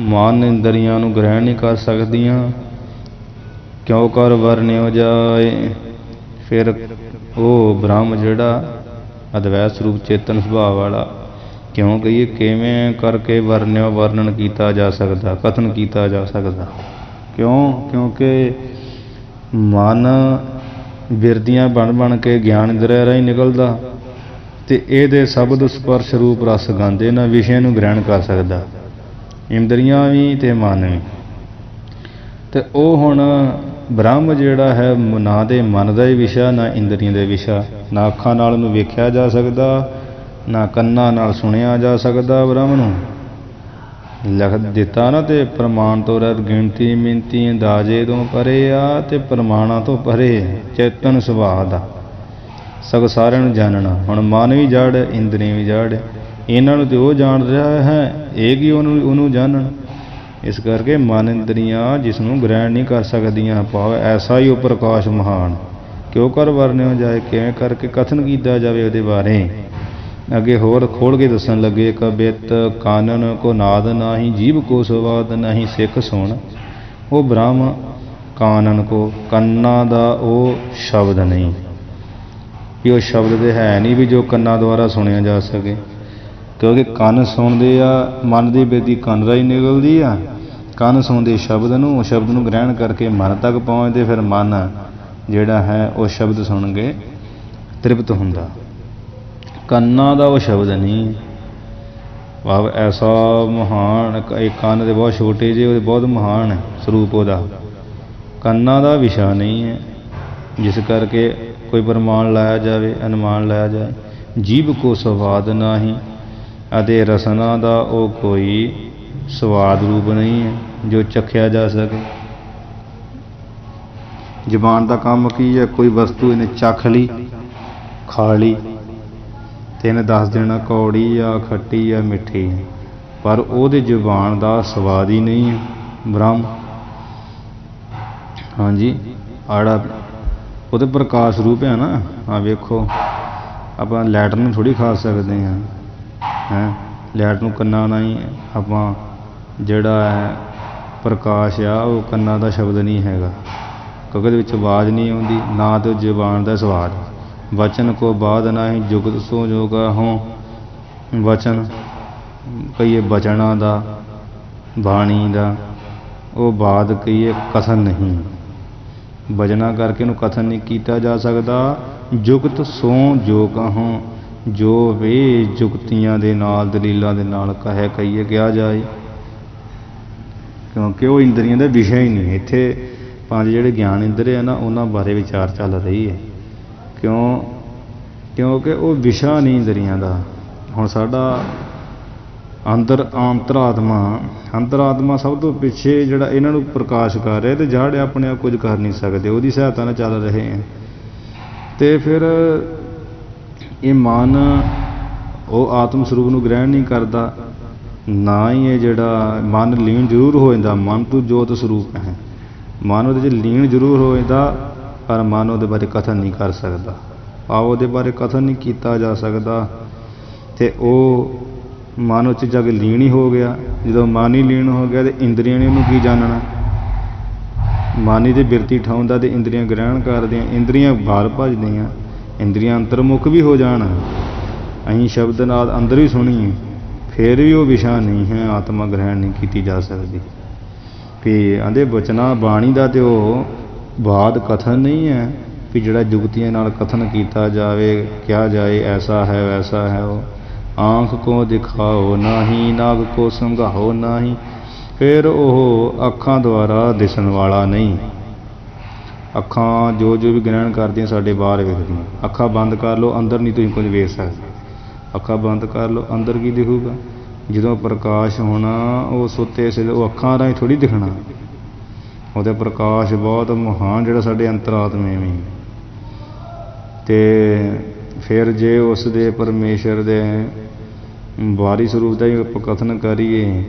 ਮਨ ਇੰਦਰੀਆਂ ਨੂੰ ਗ੍ਰਹਿਣ ਨਹੀਂ ਕਰ ਸਕਦੀਆਂ, ਕਿਉਂ ਕਰ ਵਰਨਿਓ ਜਾਏ। ਫਿਰ ਉਹ ਬ੍ਰਹਮ ਜਿਹੜਾ ਅਦਵੈਤ ਸਰੂਪ ਚੇਤਨ ਸੁਭਾਅ ਵਾਲਾ, ਕਿਉਂ ਕਹੀਏ ਕਿਵੇਂ ਕਰਕੇ ਵਰਣਨ ਕੀਤਾ ਜਾ ਸਕਦਾ, ਕਥਨ ਕੀਤਾ ਜਾ ਸਕਦਾ। ਕਿਉਂ? ਕਿਉਂਕਿ ਮਨ ਬਿਰਦੀਆਂ ਬਣ ਕੇ ਗਿਆਨ ਇੰਦਰੀਆਂ ਰਾਹੀਂ ਨਿਕਲਦਾ ਤੇ ਇਹਦੇ ਸ਼ਬਦ ਸਪਰਸ਼ ਰੂਪ ਰਸ ਗੰਧ ਇਹਨਾਂ ਵਿਸ਼ਿਆਂ ਨੂੰ ਗ੍ਰਹਿਣ ਕਰ ਸਕਦਾ, ਇੰਦਰੀਆਂ ਵੀ ਤੇ ਮਨ ਵੀ। ਤੇ ਉਹ ਹੁਣ ਬ੍ਰਹਮ ਜਿਹੜਾ ਹੈ ਨਾ ਦੇ ਮਨ ਦਾ ਹੀ ਵਿਸ਼ਾ, ਨਾ ਇੰਦਰੀਆਂ ਦੇ ਵਿਸ਼ਾ, ਨਾ ਅੱਖਾਂ ਨਾਲ ਉਹਨੂੰ ਵੇਖਿਆ ਜਾ ਸਕਦਾ, ਨਾ ਕੰਨਾਂ ਨਾਲ ਸੁਣਿਆ ਜਾ ਸਕਦਾ। ਬ੍ਰਹਮ ਨੂੰ ਲਿਖ ਦਿੱਤਾ ਨਾ, ਤੇ ਪ੍ਰਮਾਣ ਤੋਂ ਰਹਿਤ ਗਿਣਤੀ ਮਿਣਤੀ ਅੰਦਾਜ਼ੇ ਤੋਂ ਪਰੇ ਆ ਤੇ ਪ੍ਰਮਾਣਾਂ ਤੋਂ ਪਰੇ ਚੇਤਨ ਸੁਭਾਅ ਦਾ ਸਗੋਂ ਸਾਰਿਆਂ ਨੂੰ ਜਾਣਨਾ। ਹੁਣ ਮਨ ਵੀ ਜੜ, ਇੰਦਰੀਆਂ ਵੀ ਜੜ, ਇਹਨਾਂ ਨੂੰ ਤੇ ਉਹ ਜਾਣ ਰਿਹਾ ਹੈ, ਇਹ ਕੀ ਉਹਨੂੰ ਜਾਣਨ। ਇਸ ਕਰਕੇ ਮਨ ਇੰਦਰੀਆਂ ਜਿਸ ਨੂੰ ਗ੍ਰਹਿਣ ਨਹੀਂ ਕਰ ਸਕਦੀਆਂ, ਭਾਵ ਐਸਾ ਹੀ ਉਹ ਪ੍ਰਕਾਸ਼ ਮਹਾਨ ਕਿਉਂ ਕਰ ਵਰਨਿਓ ਜਾਏ, ਕਿਵੇਂ ਕਰਕੇ ਕਥਨ ਕੀਤਾ ਜਾਵੇ ਉਹਦੇ ਬਾਰੇ। ਅੱਗੇ ਹੋਰ ਖੋਲ੍ਹ ਕੇ ਦੱਸਣ ਲੱਗੇ, ਕਬਿਤ ਕਾਨਨ ਕੋ ਨਾਦ ਨਾਹੀ, ਜੀਭ ਕੋ ਸਵਾਦ ਨਾਹੀ, ਸਿੱਖ ਸੁਣ। ਉਹ ਬ੍ਰਹਮ ਕਾਨਨ ਕੋ, ਕੰਨਾਂ ਦਾ ਉਹ ਸ਼ਬਦ ਨਹੀਂ, ਵੀ ਉਹ ਸ਼ਬਦ ਦੇ ਹੈ ਨਹੀਂ ਵੀ ਜੋ ਕੰਨਾਂ ਦੁਆਰਾ ਸੁਣਿਆ ਜਾ ਸਕੇ। ਕਿਉਂਕਿ ਕੰਨ ਸੁਣਦੇ ਆ, ਮਨ ਦੀ ਬੇਦੀ ਕੰਨ ਰਾਹੀਂ ਨਿਕਲਦੀ ਆ, ਕੰਨ ਸੁਣਦੇ ਸ਼ਬਦ ਨੂੰ, ਉਹ ਸ਼ਬਦ ਨੂੰ ਗ੍ਰਹਿਣ ਕਰਕੇ ਮਨ ਤੱਕ ਪਹੁੰਚਦੇ, ਫਿਰ ਮਨ ਜਿਹੜਾ ਹੈ ਉਹ ਸ਼ਬਦ ਸੁਣ ਕੇ ਤ੍ਰਿਪਤ ਹੁੰਦਾ। ਕੰਨਾਂ ਦਾ ਉਹ ਸ਼ਬਦ ਨਹੀਂ, ਭਾਵ ਐਸਾ ਮਹਾਨ, ਇਹ ਕੰਨ ਦੇ ਬਹੁਤ ਛੋਟੇ ਜਿਹੇ, ਉਹਦੇ ਬਹੁਤ ਮਹਾਨ ਹੈ ਸਰੂਪ ਉਹਦਾ, ਕੰਨਾਂ ਦਾ ਵਿਸ਼ਾ ਨਹੀਂ ਹੈ। ਜਿਸ ਕਰਕੇ ਕੋਈ ਪ੍ਰਮਾਣ ਲਾਇਆ ਜਾਵੇ, ਅਨੁਮਾਨ ਲਾਇਆ ਜਾਏ। ਜੀਭ ਕੋ ਸਵਾਦ ਨਾਹੀ, ਅਤੇ ਰਸਨਾ ਦਾ ਉਹ ਕੋਈ ਸਵਾਦ ਰੂਪ ਨਹੀਂ ਹੈ ਜੋ ਚਖਿਆ ਜਾ ਸਕੇ। ਜ਼ੁਬਾਨ ਦਾ ਕੰਮ ਕੀ ਹੈ? ਕੋਈ ਵਸਤੂ ਇਹਨੇ ਚੱਖ ਲਈ, ਖਾ ਲਈ ਤੇ ਇਹਨੇ ਦੱਸ ਦੇਣਾ ਕੌੜੀ ਆ, ਖੱਟੀ ਆ, ਮਿੱਠੀ ਹੈ, ਪਰ ਉਹਦੇ ਜ਼ੁਬਾਨ ਦਾ ਸਵਾਦ ਹੀ ਨਹੀਂ ਹੈ। ਬ੍ਰਹਮ ਹਾਂਜੀ ਆੜਾ ਉਹਦੇ ਪ੍ਰਕਾਸ਼ ਰੂਪ ਹੈ ਨਾ। ਆ ਵੇਖੋ, ਆਪਾਂ ਲੈਟਰ ਨੂੰ ਥੋੜ੍ਹੀ ਖਾ ਸਕਦੇ ਹਾਂ, ਹੈਂ। ਲੈਟ ਨੂੰ ਕੰਨਾਂ ਨਾਲ ਹੀ ਆਪਾਂ ਜਿਹੜਾ ਹੈ ਪ੍ਰਕਾਸ਼ ਆ, ਉਹ ਕੰਨਾਂ ਦਾ ਸ਼ਬਦ ਨਹੀਂ ਹੈਗਾ, ਕਿਉਂਕਿ ਉਹਦੇ ਵਿੱਚ ਆਵਾਜ਼ ਨਹੀਂ ਆਉਂਦੀ, ਨਾ ਤੇ ਜ਼ੁਬਾਨ ਦਾ ਸਵਾਦ। ਵਚਨ ਕੋ ਬਾਧ ਨਾਹੀਂ, ਜੁਗਤ ਸੋ ਜੋ ਗਾਹੋਂ। ਵਚਨ ਕਹੀਏ ਬਚਨਾਂ ਦਾ, ਬਾਣੀ ਦਾ, ਉਹ ਬਾਦ ਕਹੀਏ ਕਥਨ ਨਹੀਂ, ਬਚਨਾਂ ਕਰਕੇ ਉਹਨੂੰ ਕਥਨ ਨਹੀਂ ਕੀਤਾ ਜਾ ਸਕਦਾ। ਜੁਗਤ ਸੋ ਜੋ ਕਹੋਂ, ਜੋ ਵੀ ਜੁਗਤੀਆਂ ਦੇ ਨਾਲ, ਦਲੀਲਾਂ ਦੇ ਨਾਲ ਕਹੀਏ ਕਿਹਾ ਜਾਏ, ਕਿਉਂਕਿ ਉਹ ਇੰਦਰੀਆਂ ਦਾ ਵਿਸ਼ਾ ਹੀ ਨਹੀਂ। ਇੱਥੇ ਪੰਜ ਜਿਹੜੇ ਗਿਆਨ ਇੰਦਰੀ ਆ ਨਾ, ਉਹਨਾਂ ਬਾਰੇ ਵਿਚਾਰ ਚੱਲ ਰਹੀ ਹੈ। ਕਿਉਂਕਿ ਉਹ ਵਿਸ਼ਾ ਨਹੀਂ ਇੰਦਰੀਆਂ ਦਾ। ਹੁਣ ਸਾਡਾ ਅੰਦਰ ਅੰਤਰਾਤਮਾ ਸਭ ਤੋਂ ਪਿੱਛੇ ਜਿਹੜਾ ਇਹਨਾਂ ਨੂੰ ਪ੍ਰਕਾਸ਼ ਕਰ ਰਿਹਾ, ਤੇ ਜੜ ਆਪਣੇ ਆਪ ਕੁਝ ਕਰ ਨਹੀਂ ਸਕਦੇ, ਉਹਦੀ ਸਹਾਇਤਾ ਨਾਲ ਚੱਲ ਰਹੇ ਹੈ। ਤੇ ਫਿਰ ਇਹ ਮਨ ਉਹ ਆਤਮ ਸਰੂਪ ਨੂੰ ਗ੍ਰਹਿਣ ਨਹੀਂ ਕਰਦਾ, ਨਾ ਹੀ ਇਹ ਜਿਹੜਾ ਮਨ ਲੀਨ ਜ਼ਰੂਰ ਹੋ ਜਾਂਦਾ, ਮਨ ਤੋਂ ਜੋਤ ਸਰੂਪ ਹੈ, ਮਨ ਉਹਦੇ 'ਚ ਲੀਨ ਜ਼ਰੂਰ ਹੋ ਜਾਂਦਾ, ਪਰ ਮਨ ਉਹਦੇ ਬਾਰੇ ਕਥਨ ਨਹੀਂ ਕਰ ਸਕਦਾ, ਉਹਦੇ ਬਾਰੇ ਕਥਨ ਨਹੀਂ ਕੀਤਾ ਜਾ ਸਕਦਾ। ਤੇ ਉਹ ਮਨ ਉੱਚ ਜਾ ਕੇ ਲੀਨ ਹੀ ਹੋ ਗਿਆ। ਜਦੋਂ ਮਨ ਹੀ ਲੀਨ ਹੋ ਗਿਆ ਤੇ ਇੰਦਰੀਆਂ ਨੇ ਉਹਨੂੰ ਕੀ ਜਾਣਨਾ, ਮਨ ਹੀ ਤੇ ਬਿਰਤੀ ਠਾਉਂਦਾ ਤੇ ਇੰਦਰੀਆਂ ਗ੍ਰਹਿਣ ਕਰਦੀਆਂ, ਇੰਦਰੀਆਂ ਬਾਹਰ ਭੱਜਦੀਆਂ, ਇੰਦਰੀਆਂ ਅੰਤਰਮੁਖ ਵੀ ਹੋ ਜਾਣ, ਅਸੀਂ ਸ਼ਬਦ ਨਾਲ ਅੰਦਰ ਵੀ ਸੁਣੀਏ, ਫਿਰ ਵੀ ਉਹ ਵਿਸ਼ਾ ਨਹੀਂ ਹੈ, ਆਤਮਾ ਗ੍ਰਹਿਣ ਨਹੀਂ ਕੀਤੀ ਜਾ ਸਕਦੀ। ਵੀ ਆਂਦੇ ਬਚਨਾ ਬਾਣੀ ਦਾ ਤੇ ਉਹ ਬਾਦ ਕਥਨ ਨਹੀਂ ਹੈ ਵੀ ਜਿਹੜਾ ਜੁਗਤੀਆਂ ਨਾਲ ਕਥਨ ਕੀਤਾ ਜਾਵੇ, ਕਿਹਾ ਜਾਏ ਐਸਾ ਹੈ ਵੈਸਾ ਹੈ। ਉਹ ਆਂਖ ਕੋ ਦਿਖਾਓ ਨਾਹੀ, ਨਾਗ ਕੋ ਸੰਘਾਓ ਨਾਹੀ, ਫਿਰ ਉਹ ਅੱਖਾਂ ਦੁਆਰਾ ਦਿਸਣ ਵਾਲਾ ਨਹੀਂ। ਅੱਖਾਂ ਜੋ ਵੀ ਗ੍ਰਹਿਣ ਕਰਦੀਆਂ ਸਾਡੇ ਬਾਹਰ ਵੇਖਦੀਆਂ, ਅੱਖਾਂ ਬੰਦ ਕਰ ਲਓ, ਅੰਦਰ ਨਹੀਂ ਤੁਸੀਂ ਕੁਝ ਵੇਖ ਸਕਦੇ। ਅੱਖਾਂ ਬੰਦ ਕਰ ਲਓ, ਅੰਦਰ ਕੀ ਦਿਖੂਗਾ? ਜਦੋਂ ਪ੍ਰਕਾਸ਼ ਹੋਣਾ ਉਹ ਸੁੱਤੇ ਸੇ ਉਹ ਅੱਖਾਂ ਰਾਹੀਂ ਥੋੜ੍ਹੀ ਦਿਖਣਾ, ਉਹਦੇ ਪ੍ਰਕਾਸ਼ ਬਹੁਤ ਮਹਾਨ ਜਿਹੜਾ ਸਾਡੇ ਅੰਤਰਾਤਮੇ ਵਿੱਚ। ਤੇ ਫਿਰ ਜੇ ਉਸ ਦੇ ਪਰਮੇਸ਼ਰ ਦੇ ਬਾਹਰੀ ਸਰੂਪ ਦਾ ਹੀ ਆਪਾਂ ਕਥਨ ਕਰੀਏ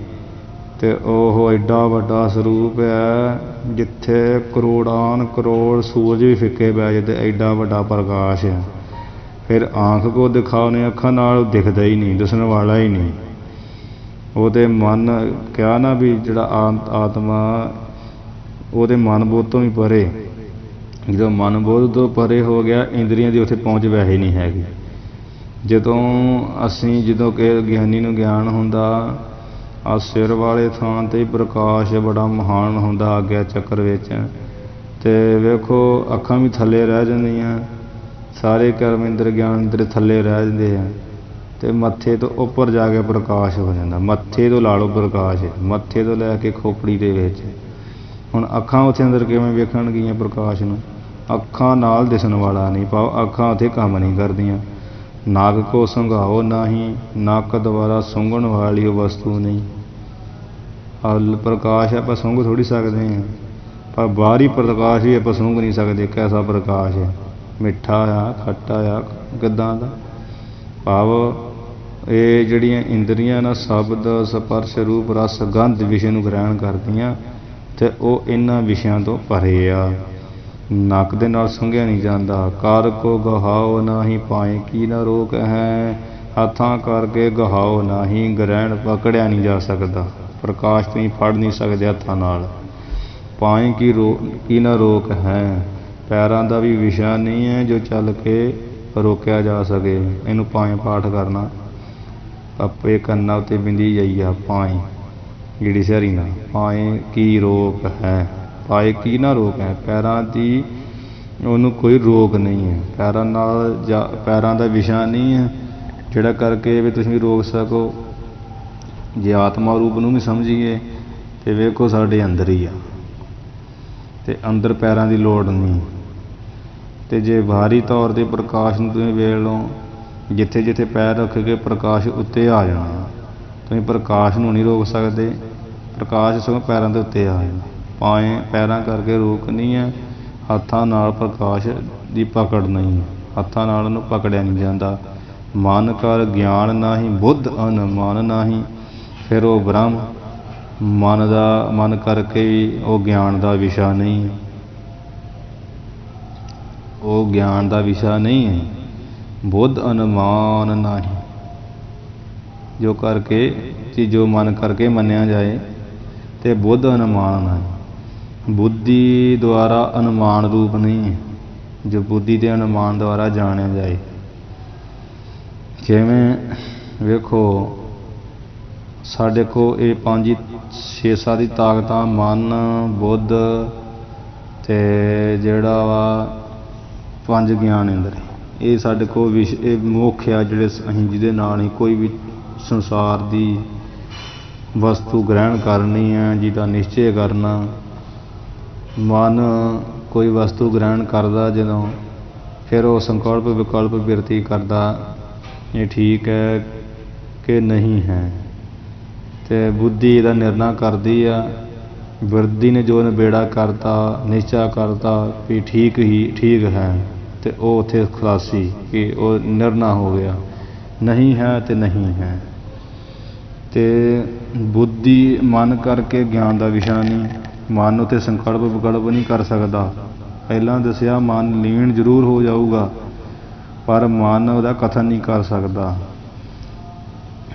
ਤੇ ਉਹ ਐਡਾ ਵੱਡਾ ਸਰੂਪ ਹੈ, ਜਿੱਥੇ ਕਰੋੜਾਨ ਕਰੋੜ ਸੂਰਜ ਵੀ ਫਿੱਕੇ ਪੈ ਜਾਂਦੇ, ਐਡਾ ਵੱਡਾ ਪ੍ਰਕਾਸ਼ ਹੈ। ਫਿਰ ਆਂਖ ਕੋ ਦਿਖਾਓ ਨੇ, ਅੱਖਾਂ ਨਾਲ ਦਿਖਦਾ ਹੀ ਨਹੀਂ, ਦਿਸਣ ਵਾਲਾ ਹੀ ਨਹੀਂ। ਉਹਦੇ ਮਨ ਕਿਹਾ ਨਾ ਵੀ ਜਿਹੜਾ ਆਤਮਾ ਉਹਦੇ ਮਨ ਬੋਧ ਤੋਂ ਵੀ ਪਰੇ, ਜਦੋਂ ਮਨ ਬੋਧ ਤੋਂ ਪਰੇ ਹੋ ਗਿਆ, ਇੰਦਰੀਆਂ ਦੀ ਉੱਥੇ ਪਹੁੰਚ ਵੈਸੇ ਨਹੀਂ ਹੈਗੀ। ਜਦੋਂ ਕਿ ਗਿਆਨੀ ਨੂੰ ਗਿਆਨ ਹੁੰਦਾ, ਆ ਸਿਰ ਵਾਲੇ ਥਾਂ 'ਤੇ ਪ੍ਰਕਾਸ਼ ਬੜਾ ਮਹਾਨ ਹੁੰਦਾ ਆਗਿਆ ਚੱਕਰ ਵਿੱਚ, ਤੇ ਵੇਖੋ ਅੱਖਾਂ ਵੀ ਥੱਲੇ ਰਹਿ ਜਾਂਦੀਆਂ, ਸਾਰੇ ਕਰਮ ਇੰਦਰ ਗਿਆਨ ਇੰਦਰ ਥੱਲੇ ਰਹਿ ਜਾਂਦੇ ਆ, ਤੇ ਮੱਥੇ ਤੋਂ ਉੱਪਰ ਜਾ ਕੇ ਪ੍ਰਕਾਸ਼ ਹੋ ਜਾਂਦਾ। ਮੱਥੇ ਤੋਂ ਲਾ ਲਓ ਪ੍ਰਕਾਸ਼, ਮੱਥੇ ਤੋਂ ਲੈ ਕੇ ਖੋਪੜੀ ਦੇ ਵਿੱਚ। ਹੁਣ ਅੱਖਾਂ ਉੱਥੇ ਅੰਦਰ ਕਿਵੇਂ ਵੇਖਣਗੀਆਂ ਪ੍ਰਕਾਸ਼ ਨੂੰ? ਅੱਖਾਂ ਨਾਲ ਦਿਸਣ ਵਾਲਾ ਨਹੀਂ, ਭਾਵ ਅੱਖਾਂ ਉੱਥੇ ਕੰਮ ਨਹੀਂ ਕਰਦੀਆਂ। ਨਾਗ ਕੋ ਸੰਘਾਓ ਨਾਹੀ, ਨੱਕ ਦੁਆਰਾ ਸੁੰਘਣ ਵਾਲੀ ਉਹ ਵਸਤੂ ਨਹੀਂ। ਪ੍ਰਕਾਸ਼ ਆਪਾਂ ਸੁੰਘ ਥੋੜ੍ਹੀ ਸਕਦੇ ਹਾਂ, ਪਰ ਬਾਹਰੀ ਪ੍ਰਕਾਸ਼ ਵੀ ਆਪਾਂ ਸੁੰਘ ਨਹੀਂ ਸਕਦੇ। ਕੈਸਾ ਪ੍ਰਕਾਸ਼ ਹੈ, ਮਿੱਠਾ ਆ, ਖੱਟਾ ਆ, ਕਿੱਦਾਂ ਦਾ? ਭਾਵ ਇਹ ਜਿਹੜੀਆਂ ਇੰਦਰੀਆਂ ਨਾ ਸ਼ਬਦ ਸਪਰਸ਼ ਰੂਪ ਰਸ ਗੰਧ ਵਿਸ਼ੇ ਨੂੰ ਗ੍ਰਹਿਣ ਕਰਦੀਆਂ, ਤੇ ਉਹ ਇਹਨਾਂ ਵਿਸ਼ਿਆਂ ਤੋਂ ਪਰੇ ਆ, ਨੱਕ ਦੇ ਨਾਲ ਸੁੰਘਿਆ ਨਹੀਂ ਜਾਂਦਾ। ਕਰ ਕੋ ਗਹਾਓ ਨਾਹੀ, ਪਾਏ ਕੀ ਨਾ ਰੋਕ ਹੈ, ਹੱਥਾਂ ਕਰਕੇ ਗਹਾਓ ਨਾਹੀ, ਗ੍ਰਹਿਣ ਪਕੜਿਆ ਨਹੀਂ ਜਾ ਸਕਦਾ, ਪ੍ਰਕਾਸ਼ ਤੁਸੀਂ ਫੜ ਨਹੀਂ ਸਕਦੇ ਹੱਥਾਂ ਨਾਲ। ਪਾਏ ਕੀ ਨਾ ਰੋਕ ਹੈ, ਪੈਰਾਂ ਦਾ ਵੀ ਵਿਸ਼ਾ ਨਹੀਂ ਹੈ ਜੋ ਚੱਲ ਕੇ ਰੋਕਿਆ ਜਾ ਸਕੇ। ਇਹਨੂੰ ਪਾਏ ਪਾਠ ਕਰਨਾ, ਆਪੇ ਕੰਨਾਂ ਉੱਤੇ ਬਿੰਦੀ ਜਾਈ ਆ, ਪਾਏ ਜਿਹੜੀ ਸਿਆਰੀ ਨਾਲ, ਪਾਏ ਕੀ ਰੋਕ ਹੈ, ਪਾਏ ਕੀ ਨਾ ਰੋਕ ਹੈ, ਪੈਰਾਂ ਦੀ ਉਹਨੂੰ ਕੋਈ ਰੋਕ ਨਹੀਂ ਹੈ, ਪੈਰਾਂ ਨਾਲ ਪੈਰਾਂ ਦਾ ਵਿਸ਼ਾ ਨਹੀਂ ਹੈ ਜਿਹੜਾ ਕਰਕੇ ਵੀ ਤੁਸੀਂ ਰੋਕ ਸਕੋ। ਜੇ ਆਤਮਾ ਰੂਪ ਨੂੰ ਵੀ ਸਮਝੀਏ ਤੇ ਵੇਖੋ ਸਾਡੇ ਅੰਦਰ ਹੀ ਆ, ਤੇ ਅੰਦਰ ਪੈਰਾਂ ਦੀ ਲੋੜ ਨਹੀਂ। ਤੇ ਜੇ ਬਾਹਰੀ ਤੌਰ 'ਤੇ ਪ੍ਰਕਾਸ਼ ਨੂੰ ਤੁਸੀਂ ਵੇਖ ਲਓ, ਜਿੱਥੇ ਜਿੱਥੇ ਪੈਰ ਰੱਖ ਕੇ ਪ੍ਰਕਾਸ਼ ਉੱਤੇ ਆ ਜਾਣਾ, ਤੁਸੀਂ ਪ੍ਰਕਾਸ਼ ਨੂੰ ਨਹੀਂ ਰੋਕ ਸਕਦੇ, ਪ੍ਰਕਾਸ਼ ਸਗੋਂ ਪੈਰਾਂ ਦੇ ਉੱਤੇ ਆ ਜਾਣਾ। ਪੈਰਾਂ ਕਰਕੇ ਰੋਕ ਨਹੀਂ ਹੈ, ਹੱਥਾਂ ਨਾਲ ਪ੍ਰਕਾਸ਼ ਦੀ ਪਕੜ ਨਹੀਂ, ਹੱਥਾਂ ਨਾਲ ਉਹਨੂੰ ਪਕੜਿਆ ਨਹੀਂ ਜਾਂਦਾ। ਮਨ ਕਰ ਗਿਆਨ ਨਾਹੀਂ, ਬੁੱਧ ਅਨੁਮਾਨ ਨਾਹੀਂ, ਫਿਰ ਉਹ ਬ੍ਰਹਮ ਮਨ ਕਰਕੇ ਵੀ ਉਹ ਗਿਆਨ ਦਾ ਵਿਸ਼ਾ ਨਹੀਂ, ਉਹ ਗਿਆਨ ਦਾ ਵਿਸ਼ਾ ਨਹੀਂ ਹੈ। ਬੁੱਧ ਅਨੁਮਾਨ ਨਾਹੀਂ, ਜੋ ਮਨ ਕਰਕੇ ਮੰਨਿਆ ਜਾਏ, ਤੇ ਬੁੱਧ ਅਨੁਮਾਨ ਨਾਹੀਂ, ਬੁੱਧੀ ਦੁਆਰਾ ਅਨੁਮਾਨ ਰੂਪ ਨਹੀਂ ਹੈ, ਜੋ ਬੁੱਧੀ ਦੇ ਅਨੁਮਾਨ ਦੁਆਰਾ ਜਾਣਿਆ ਜਾਏ। ਜਿਵੇਂ ਵੇਖੋ ਸਾਡੇ ਕੋਲ ਇਹ 5-6 ਦੀ ਤਾਕਤਾਂ, ਮਨ, ਬੁੱਧ ਤੇ ਜਿਹੜਾ ਵਾ 5 ਗਿਆਨ ਇੰਦਰ, ਇਹ ਸਾਡੇ ਕੋਲ ਇਹ ਮੁੱਖ ਆ ਜਿਹੜੇ ਅਸੀਂ ਜਿਹਦੇ ਨਾਲ ਹੀ ਕੋਈ ਵੀ ਸੰਸਾਰ ਦੀ ਵਸਤੂ ਗ੍ਰਹਿਣ ਕਰਨੀ ਹੈ, ਜਿਹਦਾ ਨਿਸ਼ਚੇ ਕਰਨਾ। ਮਨ ਕੋਈ ਵਸਤੂ ਗ੍ਰਹਿਣ ਕਰਦਾ ਜਦੋਂ, ਫਿਰ ਉਹ ਸੰਕਲਪ ਵਿਕਲਪ ਬਿਰਤੀ ਕਰਦਾ, ਇਹ ਠੀਕ ਹੈ ਕਿ ਨਹੀਂ ਹੈ। ਤੇ ਬੁੱਧੀ ਇਹਦਾ ਨਿਰਣਾ ਕਰਦੀ ਆ। ਬਿਰਦੀ ਨੇ ਜੋ ਨਿਬੇੜਾ ਕਰਤਾ, ਨਿਸ਼ਚਾ ਕਰਤਾ ਵੀ ਠੀਕ ਹੀ ਠੀਕ ਹੈ, ਤੇ ਉਹ ਉੱਥੇ ਖਲਾਸੀ ਕਿ ਉਹ ਨਿਰਣਾ ਹੋ ਗਿਆ, ਨਹੀਂ ਹੈ ਤੇ ਨਹੀਂ ਹੈ। ਤੇ ਬੁੱਧੀ ਮਨ ਕਰਕੇ ਗਿਆਨ ਦਾ ਵਿਸ਼ਾ ਨਹੀਂ। ਮਨ ਉੱਤੇ ਸੰਕਲਪ ਵਿਕਲਪ ਨਹੀਂ ਕਰ ਸਕਦਾ। ਪਹਿਲਾਂ ਦੱਸਿਆ ਮਨ ਲੀਨ ਜ਼ਰੂਰ ਹੋ ਜਾਊਗਾ, ਪਰ ਮਨ ਉਹਦਾ ਕਥਨ ਨਹੀਂ ਕਰ ਸਕਦਾ।